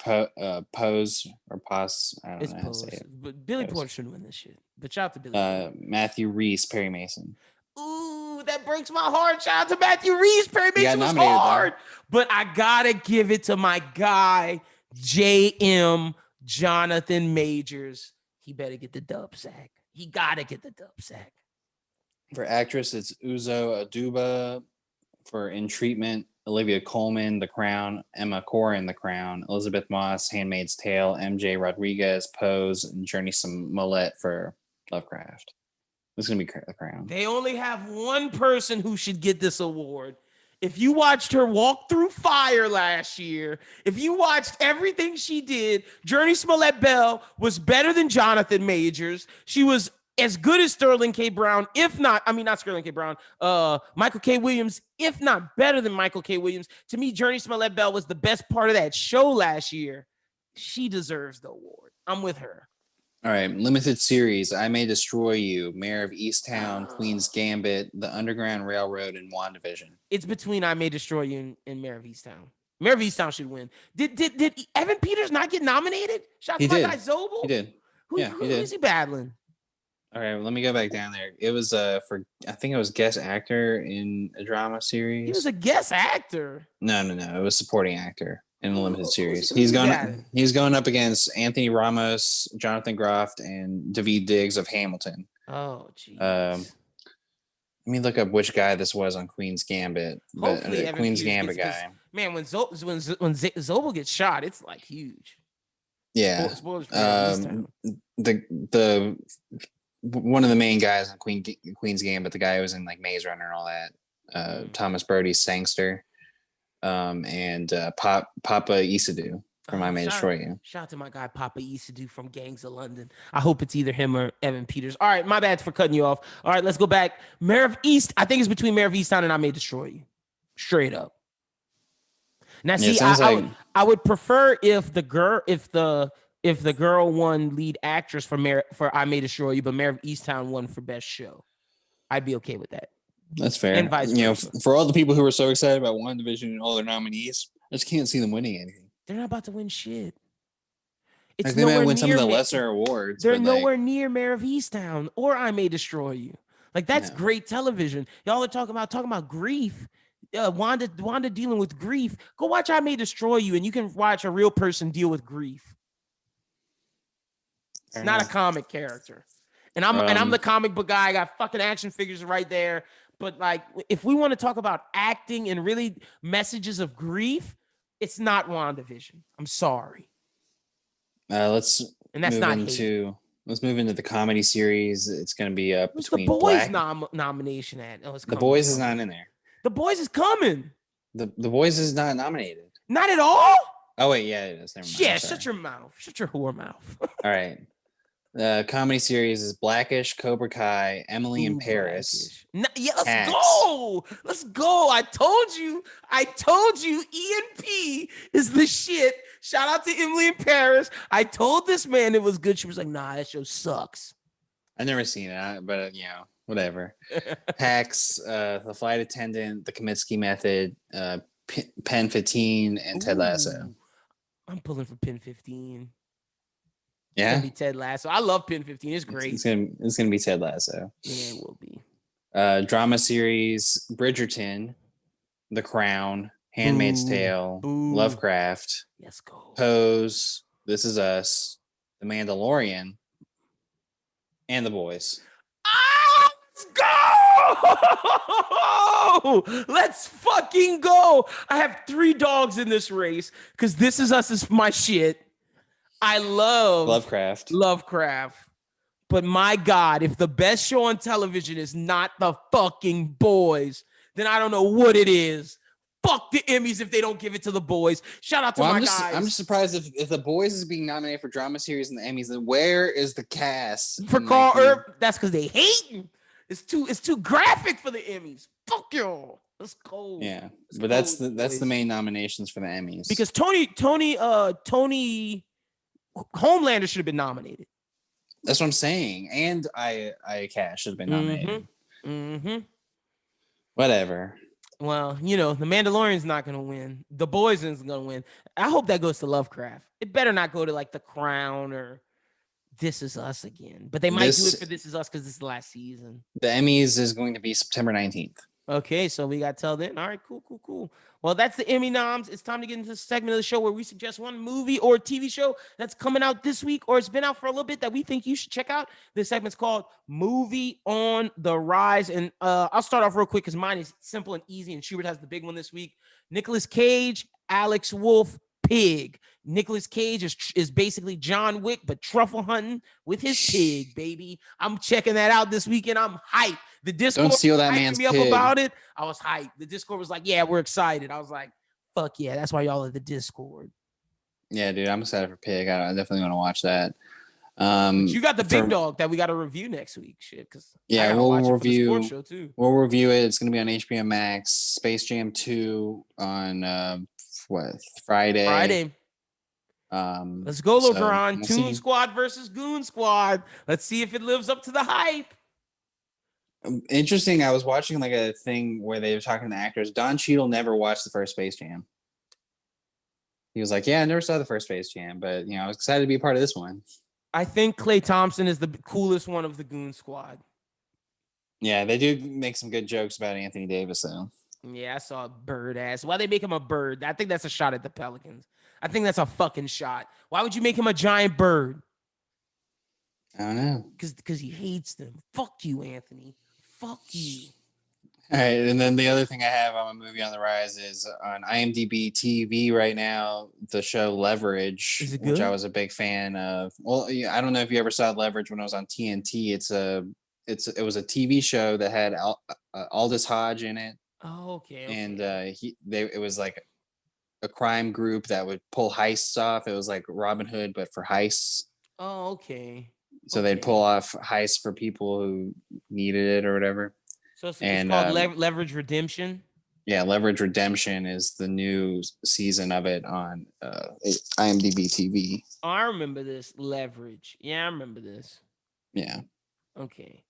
Pose or Pos. I don't know how to say it. But Billy Porter shouldn't win this shit. But shout out to Billy Porter. Matthew Reese, Perry Mason. Ooh, that breaks my heart. Shout out to Matthew Reese. Perry Mason was hard. But I gotta give it to my guy, J.M. Jonathan Majors. He better get the dub sack. He gotta get the dub sack. For actress, it's Uzo Aduba. For In Treatment, Olivia Colman, The Crown. Emma Corrin, The Crown. Elizabeth Moss, Handmaid's Tale. MJ Rodriguez, Pose. And Journey Smollett for Lovecraft. This is going to be The Crown. They only have one person who should get this award. If you watched her walk through fire last year, if you watched everything she did, Journey Smollett Bell was better than Jonathan Majors. She was as good as Sterling K. Brown, not Sterling K. Brown, Michael K. Williams, if not better than Michael K. Williams. To me, Journey Smollett Bell was the best part of that show last year. She deserves the award. I'm with her. All right, limited series, I May Destroy You, Mayor of Easttown, Queen's Gambit, The Underground Railroad, and WandaVision. It's between I May Destroy You and Mayor of Easttown. Mayor of Easttown should win. Did Evan Peters not get nominated? Shout out to my guy Zobel? He did. Who is he battling? All right, let me go back down there. It was I think it was guest actor in a drama series. He was a guest actor. No. It was supporting actor in a limited series. He's going up against Anthony Ramos, Jonathan Groff, and Daveed Diggs of Hamilton. Oh, geez. Let me look up which guy this was on Queen's Gambit. Hopefully, the Queen's Gambit guy. Man, when Zobel gets shot, it's like huge. Yeah. Spoilers for the one of the main guys on Queen's Gambit, the guy who was in like Maze Runner and all that, Thomas Brody's Sangster, and Papa Isidue from I May Destroy You. Shout out to my guy Papa Isidue from Gangs of London. I hope it's either him or Evan Peters. All right, my bad for cutting you off. All right, let's go back. Mayor of East. I think it's between Mayor of Easttown and I May Destroy You. Straight up. Now, see, I would prefer if the girl won lead actress for I May Destroy You, but Mayor of Easttown won for best show. I'd be okay with that. That's fair. And vice versa. For all the people who were so excited about WandaVision and all their nominees, I just can't see them winning anything. They're not about to win shit. It's they might win some of the lesser awards. They're nowhere near Mayor of Easttown or I May Destroy You. Like, that's great television. Y'all are talking about grief. Wanda dealing with grief. Go watch I May Destroy You, and you can watch a real person deal with grief. It's not a comic character. And I'm the comic book guy. I got fucking action figures right there. But like, if we want to talk about acting and really messages of grief, it's not WandaVision. I'm sorry. Let's move into the comedy series. It's going to be between the Boys nomination at. Oh, The Boys is not in there. The Boys is coming. The Boys is not nominated. Not at all? Oh, wait. Yeah, it is. Never mind. Yeah, shut your mouth. Shut your whore mouth. All right. The comedy series is Blackish, Cobra Kai, Emily in Paris. Let's go. Let's go. I told you. ENP is the shit. Shout out to Emily in Paris. I told this man it was good. She was like, nah, that show sucks. I've never seen it, but whatever. Hacks, The Flight Attendant, The Kaminsky Method, Pen 15, and Ted Lasso. I'm pulling for Pen 15. Yeah, it's gonna be Ted Lasso. I love Pen 15. It's great. It's gonna be Ted Lasso. Yeah, it will be. Drama series: Bridgerton, The Crown, Handmaid's Tale, Lovecraft. Let's go. Pose, This Is Us, The Mandalorian, and The Boys. Let's go! Let's fucking go! I have 3 dogs in this race because This Is Us is my shit. I love Lovecraft. But my God, if the best show on television is not The fucking Boys, then I don't know what it is. Fuck the Emmys if they don't give it to The Boys. Shout out to my guys. I'm just surprised if The Boys is being nominated for drama series in the Emmys, then where is the cast for Carl Urban? That's because they hating. It's too graphic for the Emmys. Fuck y'all. Let's go. Yeah, but that's the main nominations for the Emmys. Because Tony Homelander should have been nominated. That's what I'm saying. And Cash should have been nominated. Whatever. Well, the Mandalorian's not going to win. The Boys isn't going to win. I hope that goes to Lovecraft. It better not go to like The Crown or This Is Us again. But they might do it for This Is Us because this is the last season. The Emmys is going to be September 19th. Okay, so we got till then. All right, cool. Well, that's the Emmy noms. It's time to get into the segment of the show where we suggest one movie or TV show that's coming out this week or it's been out for a little bit that we think you should check out. This segment's called Movie on the Rise. And I'll start off real quick because mine is simple and easy, and Schubert has the big one this week. Nicolas Cage, Alex Wolff, Pig. Nicolas Cage is basically John Wick, but truffle hunting with his pig, baby. I'm checking that out this weekend. I'm hyped. The Discord don't steal that man's me up pig. about it. I was hyped. The Discord was like, yeah, we're excited. I was like, fuck yeah, that's why y'all are the Discord. Yeah, dude, I'm excited for Pig. I definitely want to watch that. You got the big dog that we got to review next week, shit. Yeah, we'll review. Show too. We'll review it. It's gonna be on HBO Max. Space Jam 2 on Friday. Let's go, LeGron. Toon Squad versus Goon Squad. Let's see if it lives up to the hype. Interesting. I was watching like a thing where they were talking to actors. Don Cheadle never watched the first Space Jam. He was like, "Yeah, I never saw the first Space Jam, but I was excited to be a part of this one." I think Klay Thompson is the coolest one of the Goon Squad. Yeah, they do make some good jokes about Anthony Davis, though. Yeah, I saw a bird ass. Why they make him a bird? I think that's a shot at the Pelicans. I think that's a fucking shot. Why would you make him a giant bird? I don't know. Because he hates them. Fuck you, Anthony. Fuck you. All right, and then the other thing I have on my Movie on the Rise is on IMDb TV right now, the show Leverage, which I was a big fan of. Well, I don't know if you ever saw Leverage when it was on TNT. It was a TV show that had Aldous Hodge in it. Oh, okay. And it was like a crime group that would pull heists off. It was like Robin Hood, but for heists. Oh, okay. So they'd pull off heists for people who needed it or whatever. So it's called Leverage Redemption? Yeah, Leverage Redemption is the new season of it on IMDb TV. Oh, I remember this. Leverage. Yeah, I remember this. Yeah. Okay.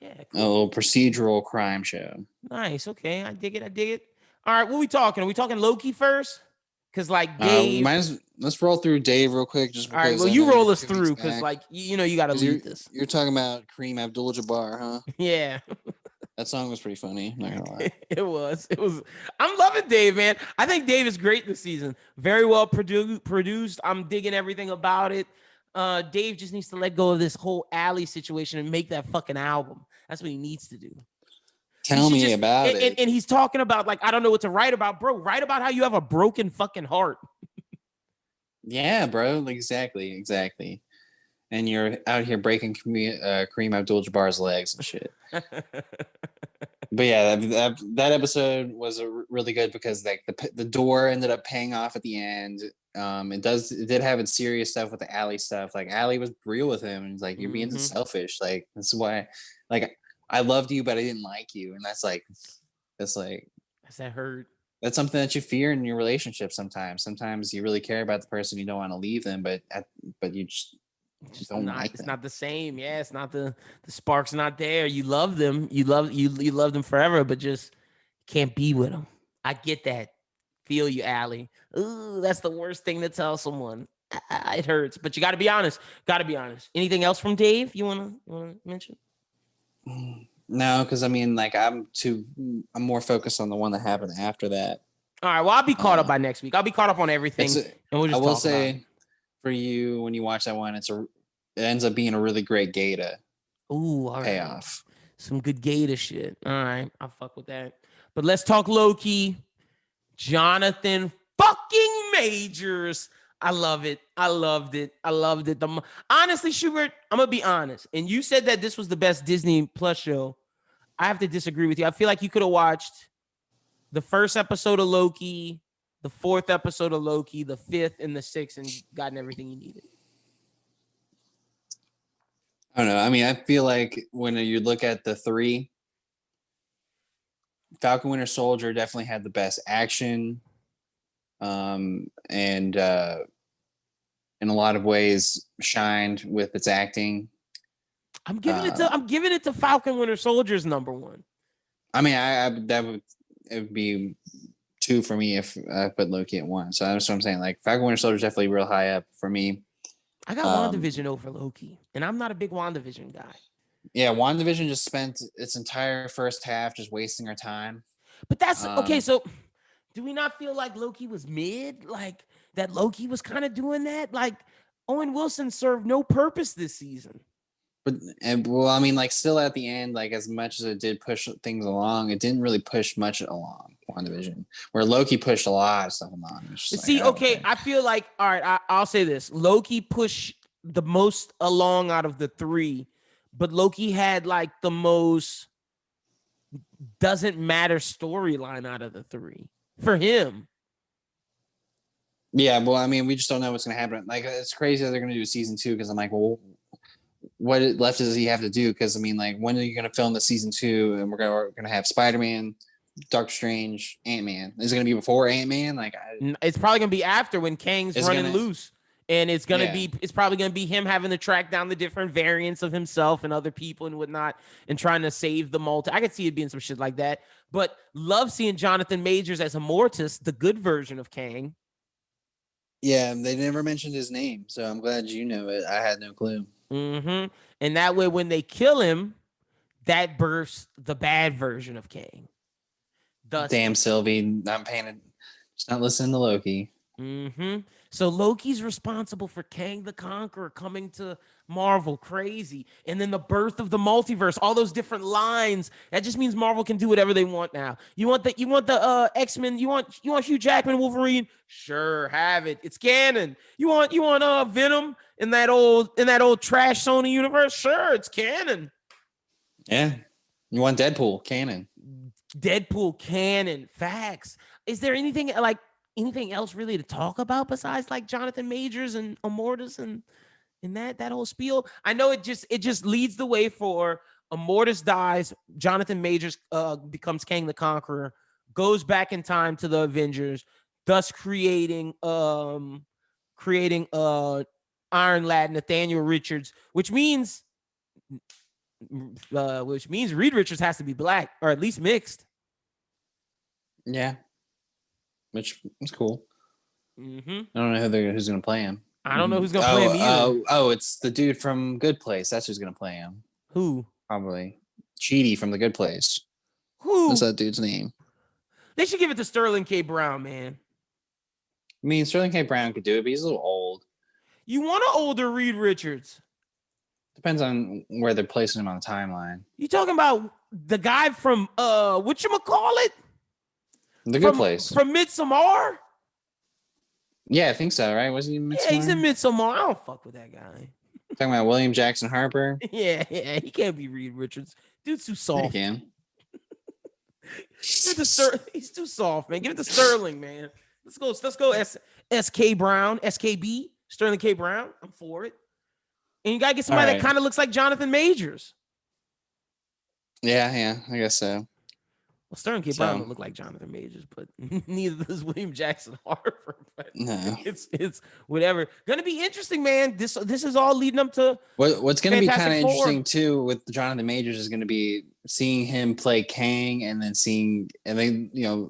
Yeah. Cool. A little procedural crime show. Nice. Okay. I dig it. All right. What are we talking? Are we talking Loki first? Because like Dave. Let's roll through Dave real quick. Just all right. Well, you roll us through because like you got to lead this. You're talking about Kareem Abdul-Jabbar, huh? Yeah. That song was pretty funny. Not gonna lie. It was. I'm loving Dave, man. I think Dave is great this season. Very well produced. I'm digging everything about it. Dave just needs to let go of this whole Alley situation and make that fucking album. That's what he needs to do. Tell me about it. And he's talking about like, I don't know what to write about, bro. Write about how you have a broken fucking heart. Yeah, bro. Exactly. And you're out here breaking Kareem Abdul-Jabbar's legs and shit. But yeah, that episode was really good because like the door ended up paying off at the end. It did have its serious stuff with the Allie stuff. Like Allie was real with him and he's like, you're being selfish. Like this is why, like I loved you, but I didn't like you, and that's that hurt. That's something that you fear in your relationship sometimes. Sometimes you really care about the person, you don't want to leave them, but you just don't like them. It's not the same. Yeah, it's not the spark's not there. You love them. You love them forever, but just can't be with them. I get that. Feel you, Allie. Ooh, that's the worst thing to tell someone. It hurts, but you got to be honest. Anything else from Dave you want to mention? No, because I mean, like I'm more focused on the one that happened after that. All right. Well, I'll be caught up by next week. I'll be caught up on everything. I will say, for you, when you watch that one, it ends up being a really great Gata. Ooh, all right. Payoff. Some good Gata shit. All right, I'll fuck with that. But let's talk Loki. Jonathan fucking Majors. I love it. I loved it. Honestly, Schubert, I'm gonna be honest. And you said that this was the best Disney Plus show. I have to disagree with you. I feel like you could have watched the first episode of Loki, the fourth episode of Loki, the fifth and the sixth, and gotten everything you needed. I don't know. I mean, I feel like when you look at the three, Falcon Winter Soldier definitely had the best action, and in a lot of ways shined with its acting. I'm giving it to Falcon Winter Soldier's number one. I mean, it would be two for me if I put Loki at one. So that's what I'm saying. Like Falcon Winter Soldier is definitely real high up for me. I got WandaVision over Loki, and I'm not a big WandaVision guy. Yeah, WandaVision just spent its entire first half just wasting our time. But that's okay. So, do we not feel like Loki was mid? Like that Loki was kind of doing that? Like Owen Wilson served no purpose this season. But well, I mean, like still at the end, like as much as it did push things along, it didn't really push much along WandaVision. Where Loki pushed a lot of stuff along. See, okay, I feel like all right. I'll say this: Loki pushed the most along out of the three, but Loki had like the most doesn't matter storyline out of the three for him. Yeah, well, I mean, we just don't know what's going to happen. Like, it's crazy that they're going to do season 2 because I'm like, well, what left does he have to do? Because I mean, like, when are you going to film the season 2? And we're going to have Spider-Man, Doctor Strange, Ant-Man. Is it going to be before Ant-Man? Like, it's probably going to be after when Kang's running loose. And it's gonna be, it's probably gonna be him having to track down the different variants of himself and other people and whatnot, and trying to save the multi. I could see it being some shit like that. But love seeing Jonathan Majors as Immortus, the good version of Kang. Yeah, they never mentioned his name, so I'm glad you know it. I had no clue. Mm-hmm. And that way, when they kill him, that births the bad version of Kang. Damn, Sylvie, I'm paying it. Just not listening to Loki. Mm-hmm. So Loki's responsible for Kang the Conqueror coming to Marvel, crazy. And then the birth of the multiverse, all those different lines. That just means Marvel can do whatever they want now. You want the X-Men, you want Hugh Jackman, Wolverine? Sure, have it. It's canon. You want Venom in that old trash Sony universe? Sure, it's canon. Yeah. You want Deadpool, canon. Deadpool canon. Facts. Is there anything else really to talk about besides like Jonathan Majors and Immortus and that whole spiel? I know it just leads the way for Immortus dies, Jonathan Majors becomes Kang the Conqueror, goes back in time to the Avengers, thus creating Iron Lad, Nathaniel Richards, which means Reed Richards has to be black or at least mixed. Yeah. Which is cool. Mm-hmm. I don't know who's going to play him. I don't know who's going to play him either. It's the dude from Good Place. That's who's going to play him. Who? Probably Cheedy from The Good Place. Who? What's that dude's name? They should give it to Sterling K. Brown, man. I mean, Sterling K. Brown could do it, but he's a little old. You want an older Reed Richards? Depends on where they're placing him on the timeline. You talking about the guy from whatchamacallit? The Good Place. From Midsommar? Yeah, I think so, right? Wasn't he in Midsommar? Yeah, he's in Midsommar. I don't fuck with that guy. Talking about William Jackson Harper? Yeah, he can't be Reed Richards. Dude's too soft. He can. He's too soft, man. Give it to Sterling, man. Let's go SK Brown, SKB, Sterling K. Brown. I'm for it. And you gotta get somebody that kind of looks like Jonathan Majors. Yeah, I guess so. Well, Sterling K. Brown don't look like Jonathan Majors, but neither does William Jackson Harper. But no, it's whatever. Gonna be interesting, man. This is all leading up to what's gonna be kind of interesting too with Jonathan Majors is gonna be seeing him play Kang and then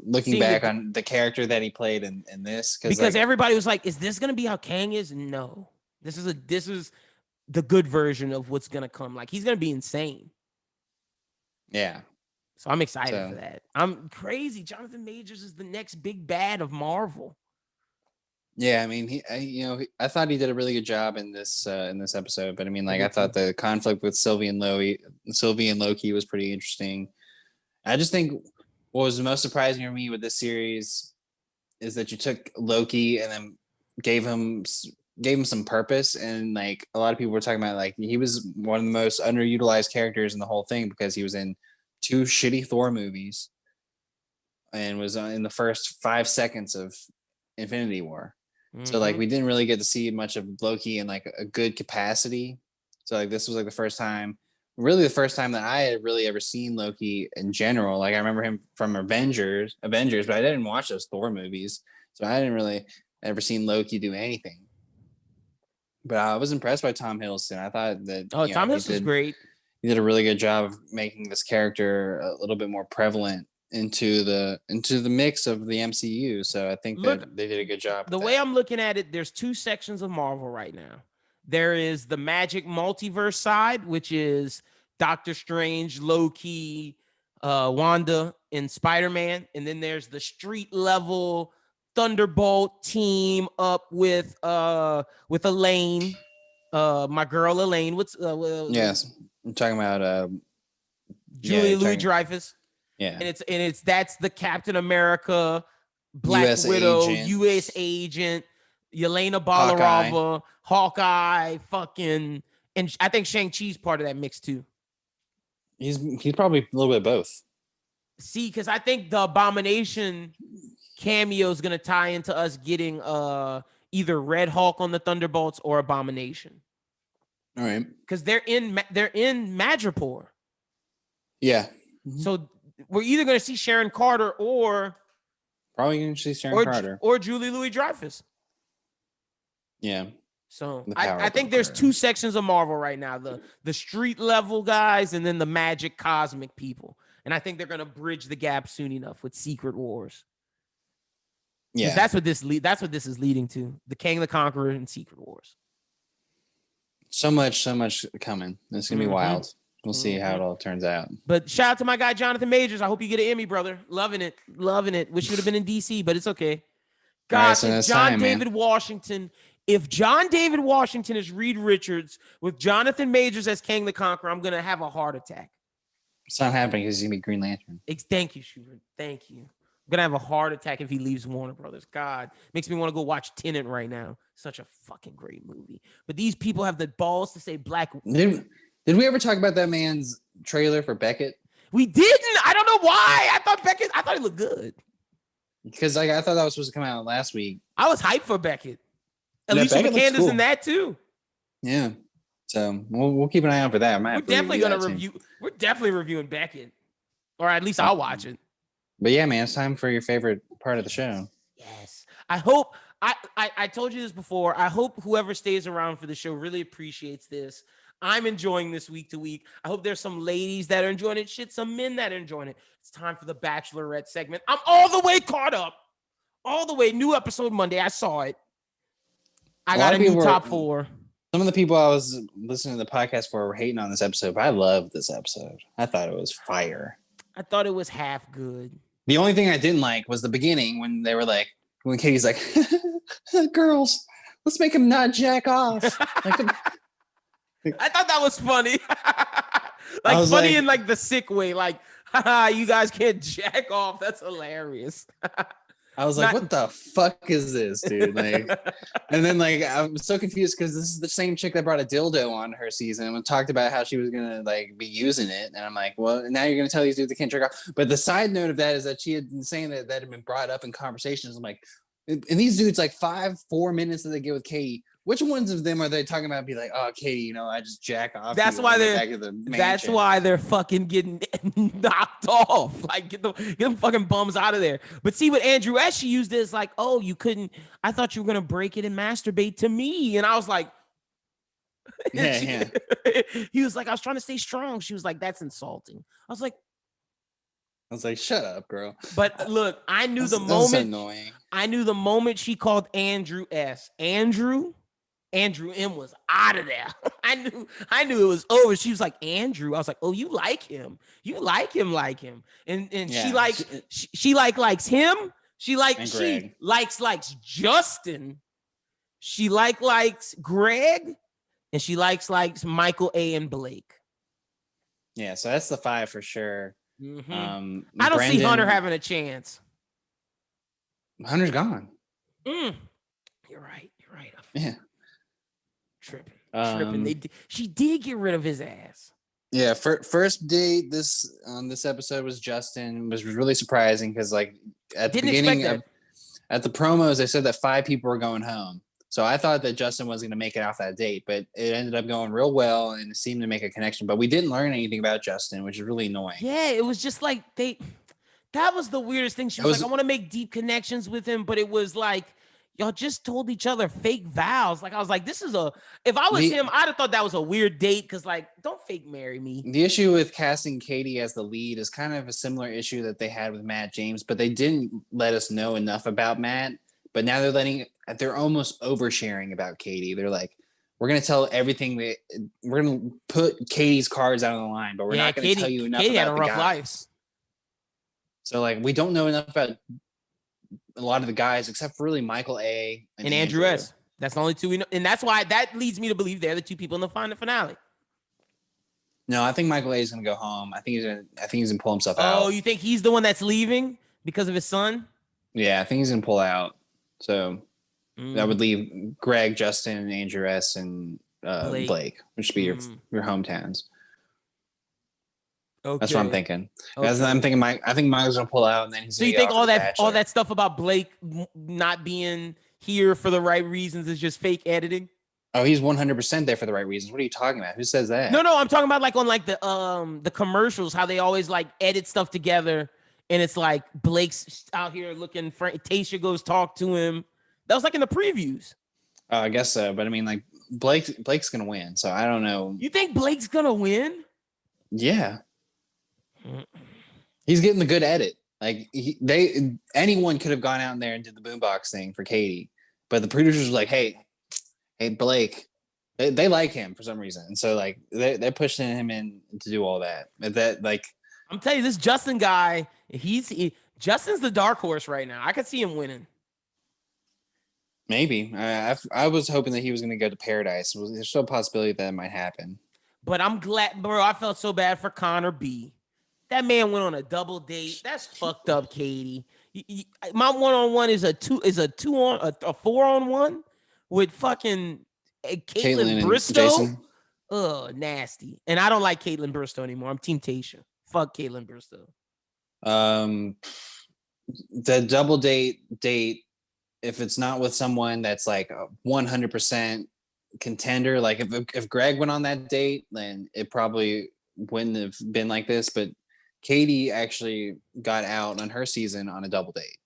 looking back on the character that he played in this because everybody was like, is this gonna be how Kang is? No, this is the good version of what's gonna come. Like he's gonna be insane. Yeah. So I'm excited for that. I'm crazy. Jonathan Majors is the next big bad of Marvel. Yeah, I mean, I thought he did a really good job in this episode. But I mean, like, I thought the conflict with Sylvie and Loki was pretty interesting. I just think what was the most surprising for me with this series is that you took Loki and then gave him some purpose. And like a lot of people were talking about, like he was one of the most underutilized characters in the whole thing because he was in 2 shitty Thor movies. and was in the first 5 seconds of Infinity War. So like Mhm. we didn't really get to see much of Loki in like a good capacity. So like this was like the first time, really the first time that I had really ever seen Loki in general. Like I remember him from Avengers, but I didn't watch those Thor movies, so I didn't really ever seen Loki do anything. But I was impressed by Tom Hiddleston. I thought that Oh, Tom Hiddleston's great. he did a really good job of making this character a little bit more prevalent into the mix of the MCU. So I think Look, that they did a good job the with way that. I'm looking at it, there's two sections of Marvel right now. There is the magic multiverse side, which is Doctor Strange, Loki, Wanda, and Spider-Man. And then there's the street level Thunderbolt team up with Elaine, my girl Elaine. Yes, I'm talking about yeah, Julia you're Louis talking Dreyfus. yeah, And that's the Captain America, Black U.S. Widow, agent, U.S. agent, Yelena Hawkeye. Balarova, Hawkeye, fucking, and I think Shang-Chi's part of that mix too. He's probably a little bit of both. See, because I think the Abomination cameo is gonna tie into us getting either Red Hulk on the Thunderbolts or Abomination. All right. Because they're in Madripoor. Yeah. So we're either gonna see Sharon Carter or Probably gonna see Sharon Carter. or Julie Louis Dreyfus. Yeah. So The power I think there's broker. two sections of Marvel right now: the street level guys and then the magic cosmic people. And I think they're gonna bridge the gap soon enough with Secret Wars. Yeah. That's what this is leading to: the Kang the Conqueror and Secret Wars. So much coming. It's gonna be wild. We'll see how it all turns out. But shout out to my guy Jonathan Majors. I hope you get an Emmy, brother. Loving it. Wish you would have been in DC, but it's okay. God, Right, so if that's John time, David man. Washington, if John David Washington is Reed Richards with Jonathan Majors as Kang the Conqueror, I'm gonna have a heart attack. It's not happening because he's gonna be Green Lantern. Thank you, Schubert. Thank you. I'm gonna have a heart attack if he leaves Warner Brothers. God, makes me want to go watch Tenet right now. Such a fucking great movie. But these people have the balls to say Black. Did we ever talk about that man's trailer for Beckett? We didn't. I don't know why. I thought he looked good. Because like I thought that was supposed to come out last week. I was hyped for Beckett. Alicia Beckett looks Vikander's cool. in that too. Yeah. So we'll keep an eye out for that. We're definitely gonna review. We're definitely reviewing Beckett, or at least I'll watch it. But yeah, man, it's time for your favorite part of the show. Yes. I hope. I told you this before. I hope whoever stays around for the show really appreciates this. I'm enjoying this week to week. I hope there's some ladies that are enjoying it. Shit, some men that are enjoying it. It's time for the Bachelorette segment. I'm all the way caught up. All the way. New episode Monday. I saw it. I got a new top 4. Some of the people I was listening to the podcast for were hating on this episode, but I loved this episode. I thought it was fire. I thought it was half good. The only thing I didn't like was the beginning when they were like, when Katie's like, girls, let's make him not jack off. I thought that was funny. Like funny in like the sick way. Like, haha, you guys can't jack off. That's hilarious. I was like, what the fuck is this, dude? Like, and then like I'm so confused because this is the same chick that brought a dildo on her season and talked about how she was gonna like be using it. And I'm like, well, now you're gonna tell these dudes they can't jerk off. But the side note of that is that she had been saying that had been brought up in conversations. I'm like, and these dudes like 4 minutes that they get with Katie. Which ones of them are they talking about? Be like, oh, Katie, you know, I just jack off. That's why they're back at the mansion. That's why they're fucking getting knocked off. Like get them fucking bums out of there. But see, with Andrew S, she used this like, oh, you couldn't. I thought you were gonna break it and masturbate to me, and I was like, yeah. He was like, I was trying to stay strong. She was like, that's insulting. I was like, shut up, girl. But look, I knew the moment she called Andrew S. Andrew M was out of there. I knew it was over. She was like, Andrew. I was like, oh, you like him. You like him. And yeah, she likes him. She likes Justin. She likes Greg. And she likes Michael A. and Blake. Yeah, so that's the 5 for sure. Mm-hmm. I don't see Hunter having a chance. Hunter's gone. You're right. Yeah. Tripping. She did get rid of his ass. Yeah, first date this on this episode was Justin. It was really surprising because like at the Didn't expect beginning that. of at the promos, they said that 5 people were going home. So I thought that Justin was going to make it off that date, but it ended up going real well and it seemed to make a connection. But we didn't learn anything about Justin, which is really annoying. Yeah, it was just like that was the weirdest thing. She was like, I want to make deep connections with him, but it was like, y'all just told each other fake vows. Like, I was like, if I was him, I'd have thought that was a weird date because, like, don't fake marry me. The issue with casting Katie as the lead is kind of a similar issue that they had with Matt James, but they didn't let us know enough about Matt. But now they're almost oversharing about Katie. They're like, we're going to tell everything we're going to put Katie's cards out on the line, but we're not going to tell you enough about the guys. Life. So like, we don't know enough about a lot of the guys except for really Michael A. and Andrew S. That's the only two we know. And that's why that leads me to believe they're the two people in the finale. No, I think Michael A. is going to go home. I think he's going to pull himself out. Oh, you think he's the one that's leaving because of his son? Yeah, I think he's going to pull out. So that would leave Greg, Justin, Andrew S., and Blake, which would be your hometowns. Okay. That's what I'm thinking. Okay. I'm thinking I think Michael's gonna pull out, and then he's. So you think all that stuff about Blake not being here for the right reasons is just fake editing? Oh, he's 100% there for the right reasons. What are you talking about? Who says that? No, I'm talking about like on like the commercials, how they always like edit stuff together. And it's like Blake's out here looking for Tayshia goes talk to him. That was like in the previews. I guess so. But I mean, like Blake's going to win. So I don't know. You think Blake's going to win? Yeah. He's getting the good edit. Like anyone could have gone out in there and did the boombox thing for Katie. But the producers were like, hey, Blake, they like him for some reason. And so like they're pushing him in to do all that. That like, I'm telling you, this Justin guy, Justin's the dark horse right now. I could see him winning. Maybe. I was hoping that he was going to go to Paradise. There's still a possibility that might happen. But I'm glad, bro. I felt so bad for Connor B. That man went on a double date. That's fucked up, Katie. My 1-on-1 is a 4-on-1 with fucking Caitlin Bristow. Ugh, nasty. And I don't like Caitlin Bristow anymore. I'm Team Tayshia. Fuck Caitlin Bristow. The double date, if it's not with someone that's like a 100% contender, like if Greg went on that date, then it probably wouldn't have been like this. But Katie actually got out on her season on a double date.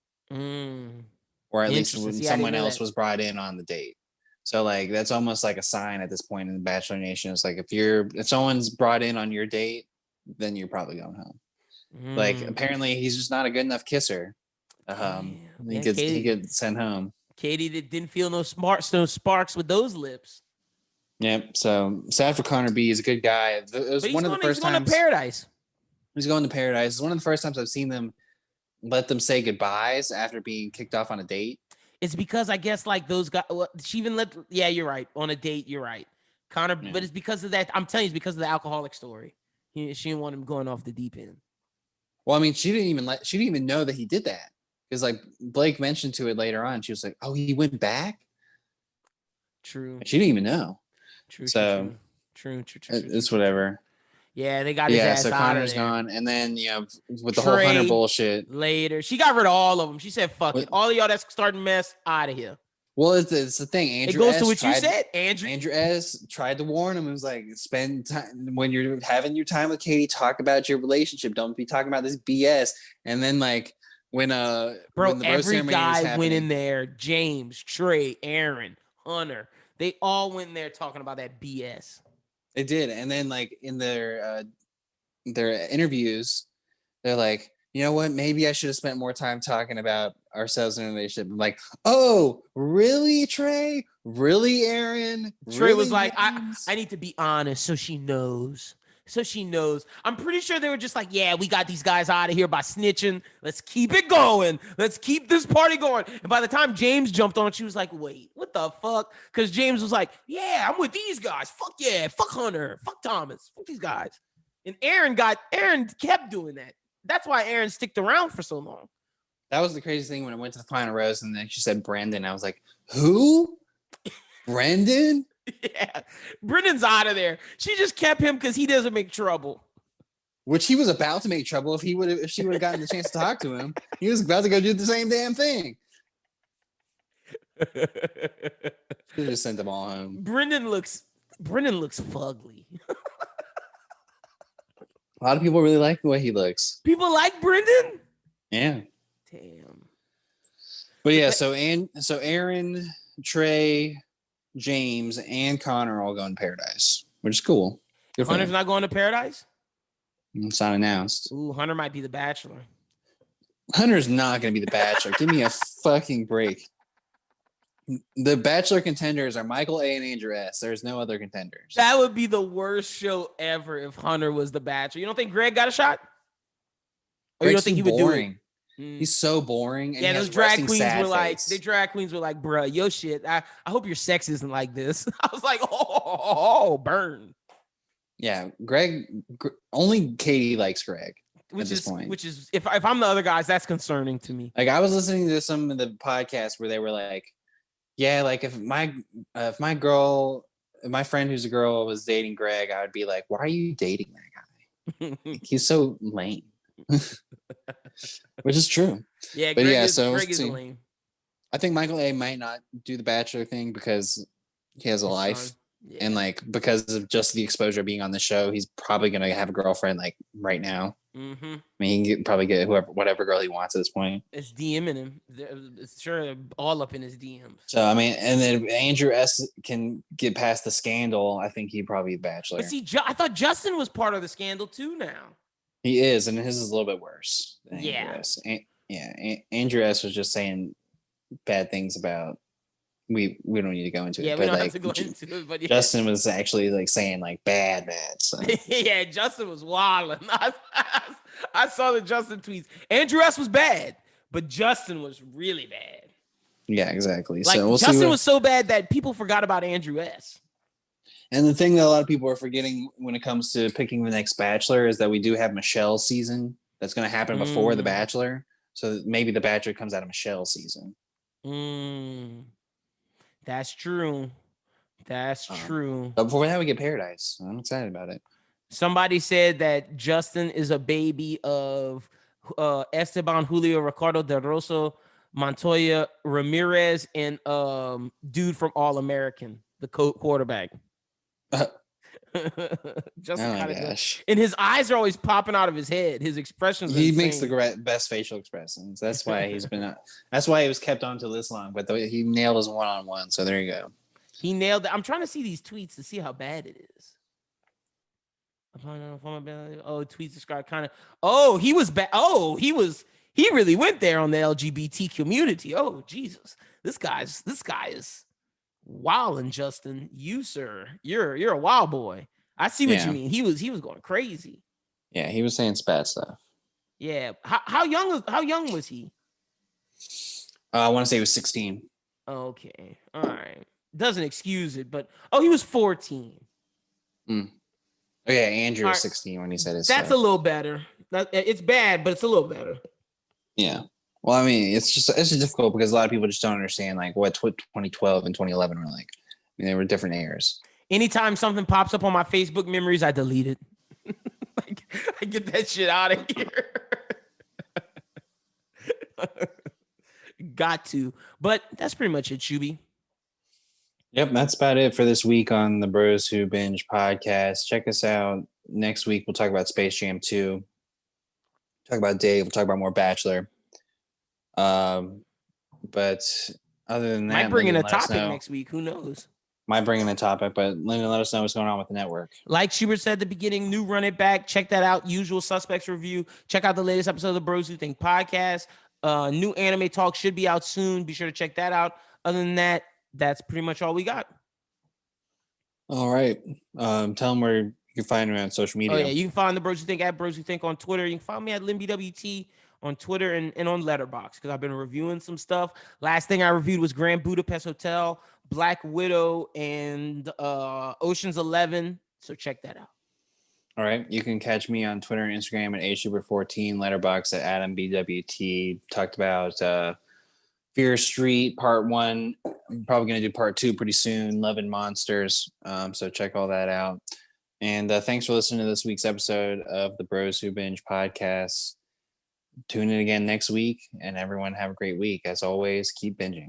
Or at least when someone else was brought in on the date. So like that's almost like a sign at this point in the Bachelor Nation. It's like if someone's brought in on your date, then you're probably going home. Like apparently he's just not a good enough kisser. He gets sent home. Katie didn't feel no sparks with those lips. Yep. So sad for Connor B. He's a good guy. It was one of the first times. He's going to Paradise. He's going to Paradise. It's one of the first times I've seen them let them say goodbyes after being kicked off on a date. It's because I guess like those guys. She even yeah, you're right. On a date, you're right, Connor. Yeah. But it's because of that. I'm telling you, it's because of the alcoholic story. She didn't want him going off the deep end. Well, I mean, she didn't even know that he did that because like Blake mentioned to it later on. She was like, "Oh, he went back." True. She didn't even know. True. It's whatever. Yeah, they got his ass so out Connor's of there. gone, and then with the whole Hunter bullshit. Later, she got rid of all of them. She said, "Fuck it, all of y'all that's starting mess out of here." Well, it's the thing. Andrew it goes to what you said. Andrew S. tried to warn him. It was like, spend time when you're having your time with Katie. Talk about your relationship. Don't be talking about this BS. And then like when the every guy went in there. James, Trey, Aaron, Hunter. They all went in there talking about that BS. They did, and then like in their interviews, they're like, you know what? Maybe I should have spent more time talking about ourselves in a relationship. I'm like, oh, really, Trey? Really, Aaron? Trey was like, I need to be honest so she knows. I'm pretty sure they were just like, yeah, we got these guys out of here by snitching. Let's keep it going. Let's keep this party going. And by the time James jumped on, she was like, wait, what the fuck? Because James was like, yeah, I'm with these guys. Fuck yeah. Fuck Hunter. Fuck Thomas. Fuck these guys. And Aaron kept doing that. That's why Aaron sticked around for so long. That was the craziest thing when it went to the final rose, and then she said Brandon. I was like, who? Brandon? Yeah, Brendan's out of there. She just kept him because he doesn't make trouble. Which he was about to make trouble if she would have gotten the chance to talk to him. He was about to go do the same damn thing. Should have just sent them all home. Brendan looks fugly. A lot of people really like the way he looks. People like Brendan? Yeah. Damn. But yeah, so Aaron, Trey, James, and Connor all going to Paradise, which is cool. Good for Hunter's them. not going to Paradise? It's not announced. Ooh, Hunter might be the Bachelor. Hunter's not going to be the Bachelor. Give me a fucking break. The Bachelor contenders are Michael A. and Andrew S. There's no other contenders. That would be the worst show ever if Hunter was the Bachelor. You don't think Greg got a shot? Or you don't think he would do it? He's so boring. And yeah, he those has drag resting queens sad were like, face. the drag queens were like, bruh, yo shit. I hope your sex isn't like this. I was like, oh, burn. Yeah, only Katie likes Greg at this point. Which is if I'm the other guys, that's concerning to me. Like I was listening to some of the podcasts where they were like, yeah, like if my friend who's a girl was dating Greg, I would be like, why are you dating that guy? He's so lame. Which is true. Yeah, but Greg is lame. I think Michael A might not do the Bachelor thing because he has a life. Yeah. And like because of just the exposure of being on the show, he's probably gonna have a girlfriend like right now. Mm-hmm. I mean, he can probably get whatever girl he wants at this point. It's DMing him. It's sure all up in his DMs. So I mean, and then Andrew S can get past the scandal. I think he'd probably be Bachelor. But see, I thought Justin was part of the scandal too. Now he is, and his is a little bit worse. Yeah, Andrew S was just saying bad things about. We don't need to go into it. Yeah, we don't have to go into it. But yeah. Justin was actually like saying like bad stuff. Yeah, Justin was wilding. I saw the Justin tweets. Andrew S was bad, but Justin was really bad. Yeah, exactly. Like so we'll Justin was so bad that people forgot about Andrew S. And the thing that a lot of people are forgetting when it comes to picking the next Bachelor is that we do have Michelle's season that's going to happen before the Bachelor. So maybe the Bachelor comes out of Michelle's season. That's true. That's true. But before that, we get Paradise. I'm excited about it. Somebody said that Justin is a baby of Esteban Julio Ricardo De Rosso, Montoya Ramirez, and dude from All American, the quarterback. Justin and his eyes are always popping out of his head. His expressions. He makes the best facial expressions. That's why he's been. That's why he was kept on to this long. But he nailed his one-on-one. So there you go. He nailed it. I'm trying to see these tweets to see how bad it is. Tweets describe kind of. Oh, he was bad. Oh, he really went there on the LGBT community. Oh, Jesus, this guy is wilding, Justin. You, sir, you're a wild boy. I see what you mean. He was going crazy. Yeah, he was saying bad stuff. Yeah. How young was he? I want to say he was 16. Okay. All right. Doesn't excuse it, but he was 14. Oh yeah, Andrew was 16 when he said it. That's a little better. It's bad, but it's a little better. Yeah. Well, I mean, it's just difficult because a lot of people just don't understand like what 2012 and 2011 were like. I mean, they were different eras. Anytime something pops up on my Facebook memories, I delete it. I get that shit out of here. Got to. But that's pretty much it, Shuby. Yep, that's about it for this week on the Bros Who Binge podcast. Check us out. Next week, we'll talk about Space Jam 2. Talk about Dave. We'll talk about more Bachelor. But other than that, might bring in a topic next week. Who knows? Might bring in a topic, but Lyndon, let us know what's going on with the network. Like Schubert said at the beginning, new Run It Back. Check that out. Usual Suspects review. Check out the latest episode of the Bros Who Think podcast. New anime talk should be out soon. Be sure to check that out. Other than that, that's pretty much all we got. All right. Tell them where you can find me on social media. Oh, yeah. You can find the Bros Who Think at Bros Who Think on Twitter. You can find me at LinBWT on Twitter and on Letterboxd because I've been reviewing some stuff. Last thing I reviewed was Grand Budapest Hotel, Black Widow, and Ocean's 11. So check that out. All right. You can catch me on Twitter and Instagram at AShuber14, Letterboxd at AdamBWT. Talked about Fear Street Part 1 I'm probably going to do part 2 pretty soon, Loving Monsters. So check all that out. And thanks for listening to this week's episode of the Bros Who Binge podcast. Tune in again next week, and everyone have a great week. As always, keep binging.